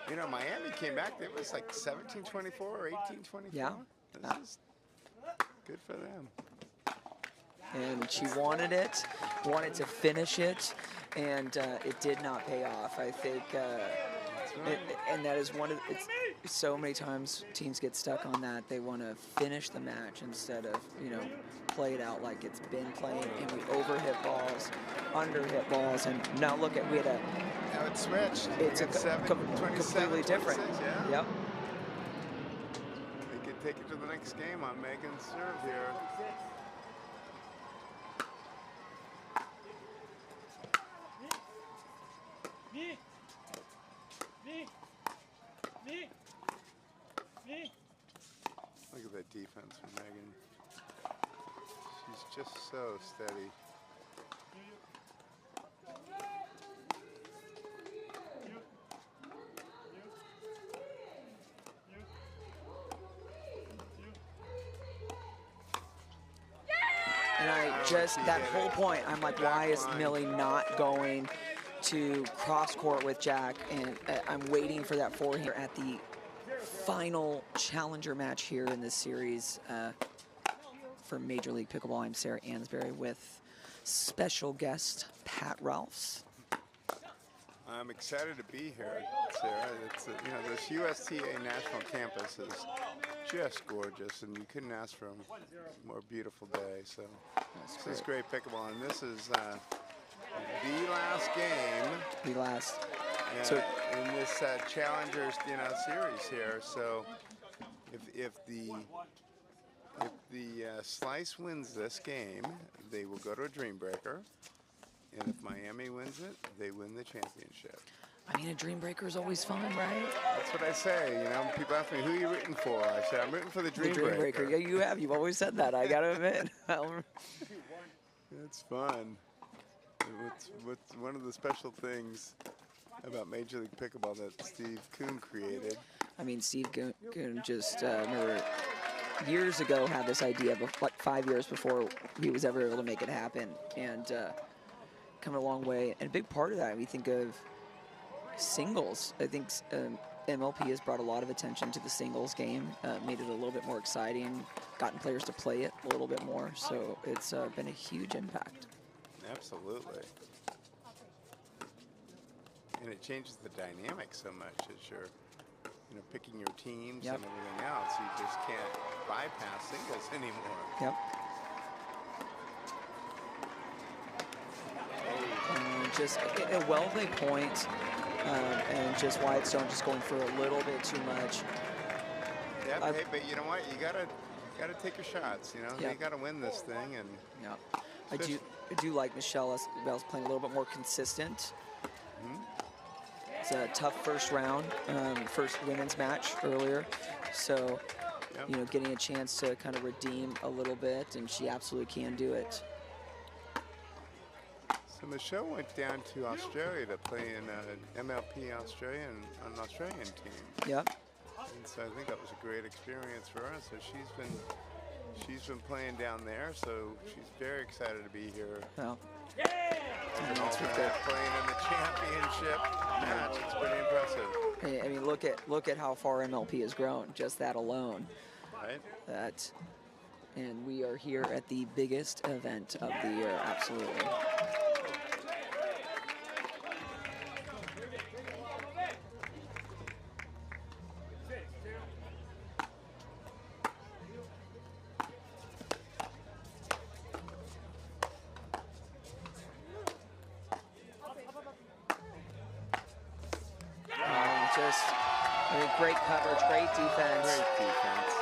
You know, Miami came back. It was like 17-24 or 18-24. Yeah. This is good for them. And she wanted it, wanted to finish it, and it did not pay off. I think, and that is one of it's so many times teams get stuck on that. They want to finish the match instead of play it out like it's been playing, and we overhit balls, underhit balls, and now look at we had a. Now it's switched. It's a completely different. Yeah. Yep. They could take it to the next game on Megan's serve here. Look at that defense from Megan. She's just so steady. And I just, that whole point, I'm like, why is Millie not going to cross court with Jack? And I'm waiting for that forehand at the final challenger match here in this series for Major League Pickleball. I'm Sarah Ansberry with special guest Pat Ralphs. I'm excited to be here, Sarah. It's this USTA National Campus is just gorgeous, and you couldn't ask for a more beautiful day. So this is great pickleball, and this is the last game. The last. So in this challengers, series here. So if the Slice wins this game, they will go to a Dream Breaker. And if Miami wins it, they win the championship. I mean, a Dream Breaker is always fun, right? That's what I say. People ask me, who are you rooting for? I said, I'm rooting for the Dream Breaker. Yeah, you have. You've always said that. I got to admit. It's fun. What's one of the special things about Major League Pickleball that Steve Kuhn created? I mean, Steve Kuhn just, remember, years ago had this idea, like 5 years before he was ever able to make it happen. And come a long way. And a big part of that, we think of singles. I think MLP has brought a lot of attention to the singles game, made it a little bit more exciting, gotten players to play it a little bit more. So it's been a huge impact. Absolutely. And it changes the dynamic so much as you're picking your teams and everything else. You just can't bypass singles anymore. Yep. Just a well-played point, and just Whitestone just going for a little bit too much. Yeah, hey, but you know what? You gotta take your shots. You gotta win this thing, and I do like Michelle Bell's playing a little bit more consistent. It's a tough first round, first women's match earlier, so getting a chance to kind of redeem a little bit, and she absolutely can do it. So Michelle went down to Australia to play in an MLP an Australian team. Yep. And so I think that was a great experience for her. So she's been playing down there. So she's very excited to be here. Well, and also playing in the championship match. It's pretty impressive. I mean, look at how far MLP has grown. Just that alone. Right. And we are here at the biggest event of the year. Absolutely. Great coverage, great defense. Great defense.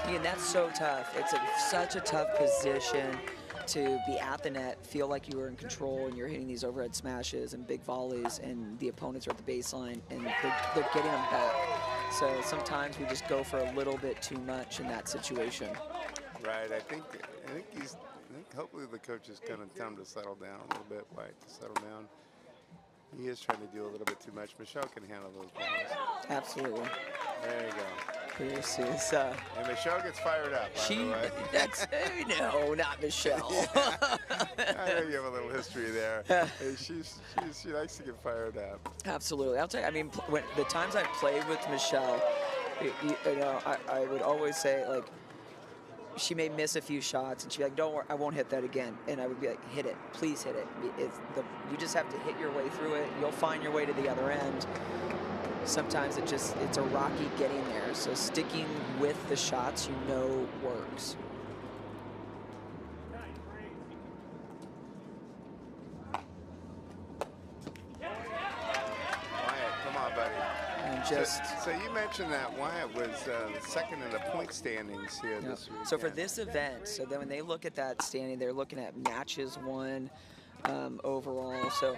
And that's so tough. It's such a tough position to be at the net, feel like you are in control, and you're hitting these overhead smashes and big volleys, and the opponents are at the baseline, and they're getting them back. So sometimes we just go for a little bit too much in that situation. Right. I think hopefully the coach is going to tell him to settle down a little bit, to settle down. He is trying to do a little bit too much. Michelle can handle those balls. Absolutely. There you go. This is, And Michelle gets fired up, by the way. that's, no, not Michelle. I know you have a little history there. She likes to get fired up. Absolutely. I'll tell you, I mean, when the times I've played with Michelle, you know, I would always say, like, she may miss a few shots, and she'd be like, don't worry, I won't hit that again. And I would be like, hit it. Please hit it. You just have to hit your way through it. You'll find your way to the other end. Sometimes it's a rocky getting there. So sticking with the shots you know works. So you mentioned that Wyatt was second in the point standings here this week. So for this event, so then when they look at that standing, they're looking at matches won overall. So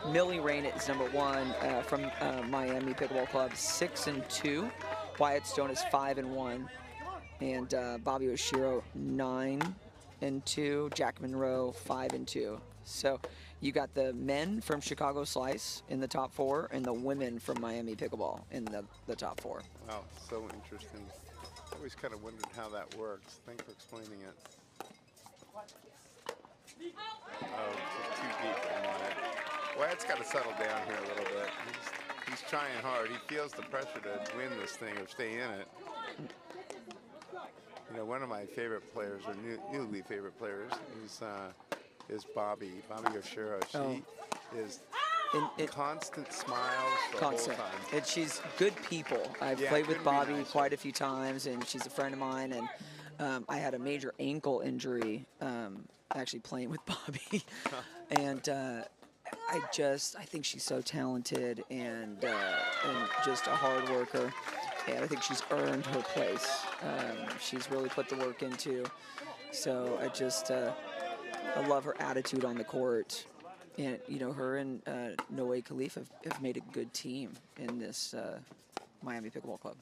Milan Rane is number 1 from Miami Pickleball Club, 6-2. Wyatt Stone is 5-1, and Bobbi Oshiro 9-2. Jack Monroe 5-2. So you got the men from Chicago Slice in the top 4 and the women from Miami Pickleball in the top 4. Wow, so interesting. I always kind of wondered how that works. Thanks for explaining it. Oh, just too deep for Wyatt. Wyatt's got to settle down here a little bit. He's trying hard. He feels the pressure to win this thing or stay in it. You know, one of my favorite players, or newly favorite players, is Bobbi Oshiro. She is constant smiles the whole time. And she's good people. I've played with Bobbi quite a few times, and she's a friend of mine. And I had a major ankle injury actually playing with Bobbi. And I think she's so talented and just a hard worker. And I think she's earned her place. She's really put the work into. So I love her attitude on the court. And, you know, her and Noe Khlif have made a good team in this Miami Pickleball Club.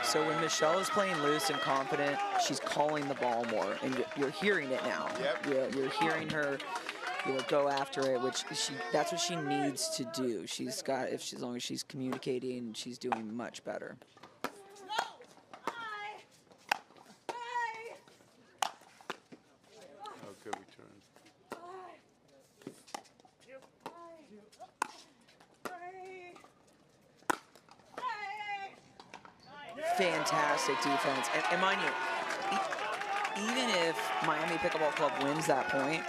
So when Michelle is playing loose and confident, she's calling the ball more, and you're hearing it now. Yep. You're hearing her, you know, go after it, which that's what she needs to do. She's got, as long as she's communicating, she's doing much better. Oh, good return. Fantastic defense. And mind you, even if Miami Pickleball Club wins that point,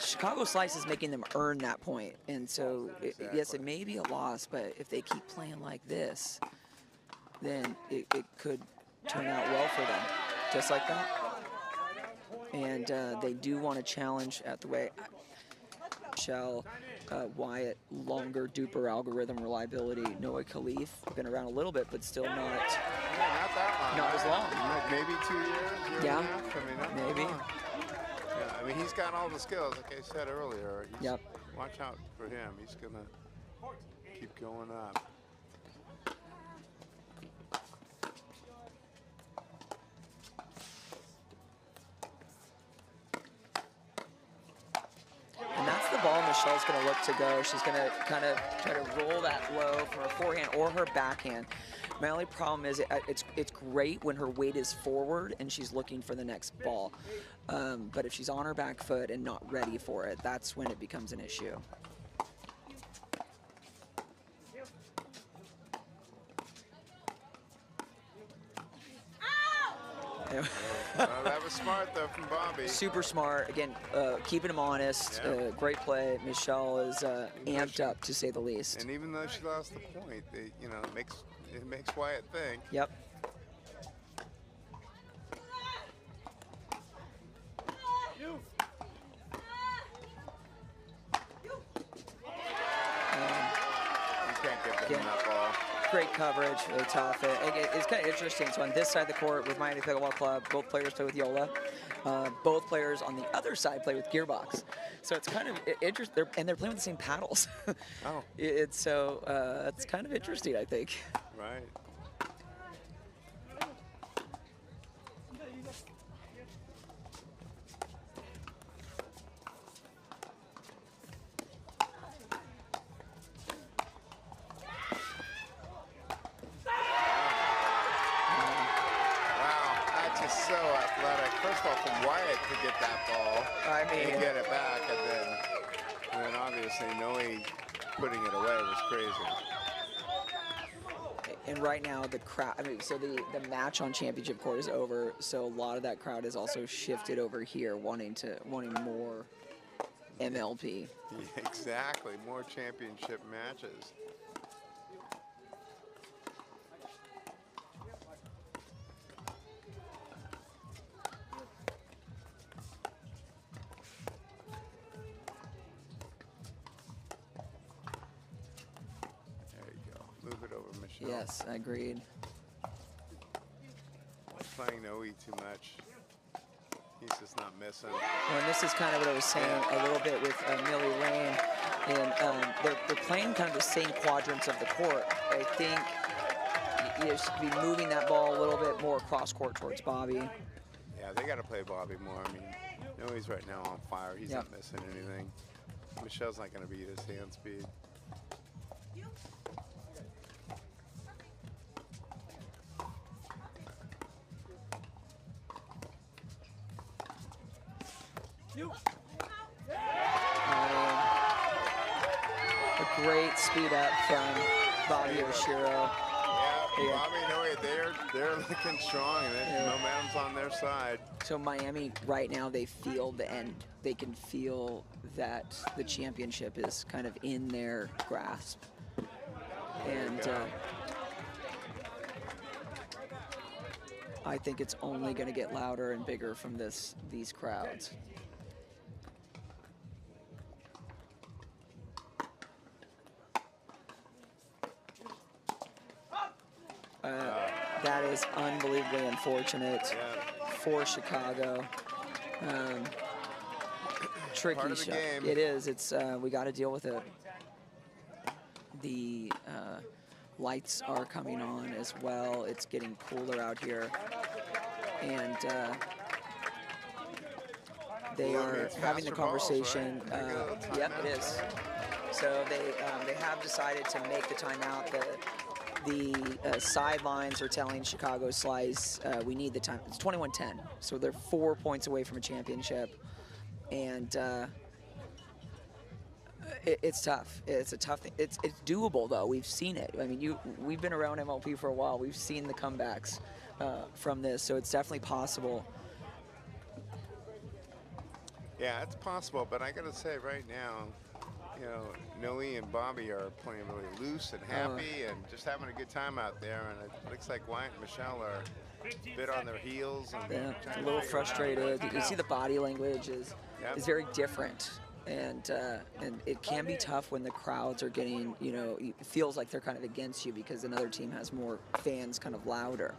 Chicago Slice is making them earn that point. And so, yes, it may be a loss, but if they keep playing like this, then it could turn out well for them, just like that. And they do want to challenge at the way. Michelle, Wyatt, longer DUPR algorithm reliability. Noe Khlif, been around a little bit, but still not that long. Not as long. Maybe 2 years. Yeah. I mean, Maybe. Yeah, I mean, he's got all the skills, like I said earlier. Yep. Watch out for him. He's gonna keep going up. And that's the ball Michelle's going to look to go. She's going to kind of try to roll that low from her forehand or her backhand. My only problem is it's great when her weight is forward and she's looking for the next ball. But if she's on her back foot and not ready for it, that's when it becomes an issue. That was smart, though, from Bobbi. Super smart. Again, keeping him honest. Yeah. Great play. Michelle is amped up, to say the least. And even though she lost the point, it makes Wyatt think. Yep. You can't get them that ball. Great coverage, really tough. It's kind of interesting. So on this side of the court with Miami Pickleball Club, both players play with Yola. Both players on the other side play with Gearbox. So it's kind of interesting, and they're playing with the same paddles. Oh. It's kind of interesting, I think. Right. obviously Noe putting it away was crazy. And right now the crowd, I mean, so the match on championship court is over, so a lot of that crowd is also shifted over here, wanting more MLP. Yeah, exactly, more championship matches. Yes, agreed. Playing Noe too much. He's just not missing. Well, and this is kind of what I was saying a little bit with Milan Rane. And they're playing kind of the same quadrants of the court. I think you should be moving that ball a little bit more cross court towards Bobbi. Yeah, they got to play Bobbi more. I mean, Noe's right now on fire. He's not missing anything. Michelle's not going to beat his hand speed. A great speed up from Bobbi Oshiro. Yeah, Bobbi, Noe, they're looking strong, and momentum's on their side. So Miami right now, they feel the end. They can feel that the championship is kind of in their grasp. And I think it's only going to get louder and bigger from these crowds. That is unbelievably unfortunate for Chicago. Tricky shot. It is. It's we got to deal with it. The lights are coming on as well. It's getting cooler out here, and they are having the conversation. Balls, right? Yep, it is. So they have decided to make the timeout. The sidelines are telling Chicago Slice, we need the time. It's 21-10, so they're 4 points away from a championship, and it's tough. It's a tough thing. It's doable though. We've seen it. I mean, we've been around MLP for a while. We've seen the comebacks from this, so it's definitely possible. Yeah, it's possible, but I got to say right now, you know, Noe and Bobbi are playing really loose and happy and just having a good time out there. And it looks like Wyatt and Michelle are a bit on their heels. And a little frustrated. You can see the body language is very different. And it can be tough when the crowds are getting, you know, it feels like they're kind of against you because another team has more fans kind of louder.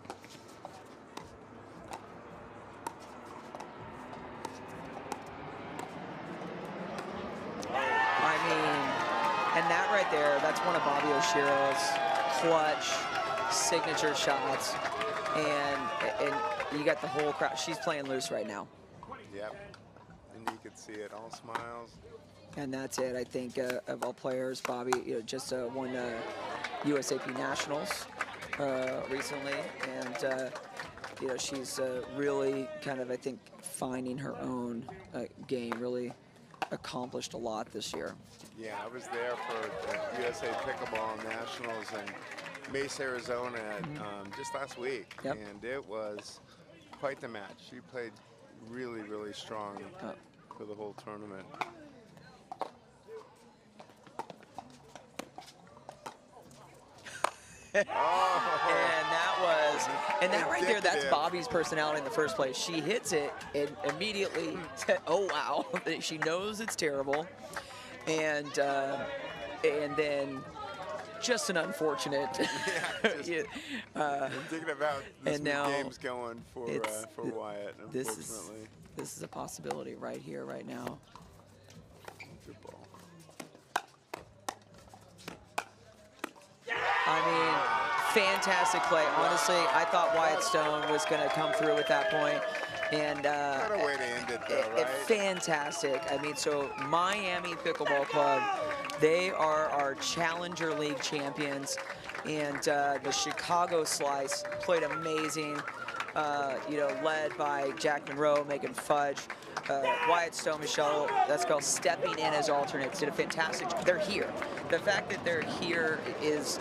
And that right there, that's one of Bobbi Oshiro's clutch signature shots. And you got the whole crowd. She's playing loose right now. Yep. And you can see it, all smiles. And that's it. I think of all players, Bobbi, you know, just won USAP Nationals recently. And, you know, she's really kind of, I think, finding her own game, really accomplished a lot this year. Yeah, I was there for the USA Pickleball Nationals in Mesa, Arizona just last week, and it was quite the match. She played really, really strong for the whole tournament. And that right there, that's Bobbi's personality in the first place. She hits it and immediately said, oh wow, she knows it's terrible. And then just an unfortunate. I'm thinking about this game's going for Wyatt, unfortunately. This is a possibility right here, right now. Good ball. I mean, fantastic play. Honestly, I thought Wyatt Stone was going to come through at that point. And what a way to end it, though, right? Fantastic. I mean, so Miami Pickleball Club, they are our Challenger League champions. And the Chicago Slice played amazing. you know, led by Jack Monroe, Megan Fudge, Wyatt Stone, Michelle, that's called stepping in as alternates, did a fantastic. They're here. The fact that they're here is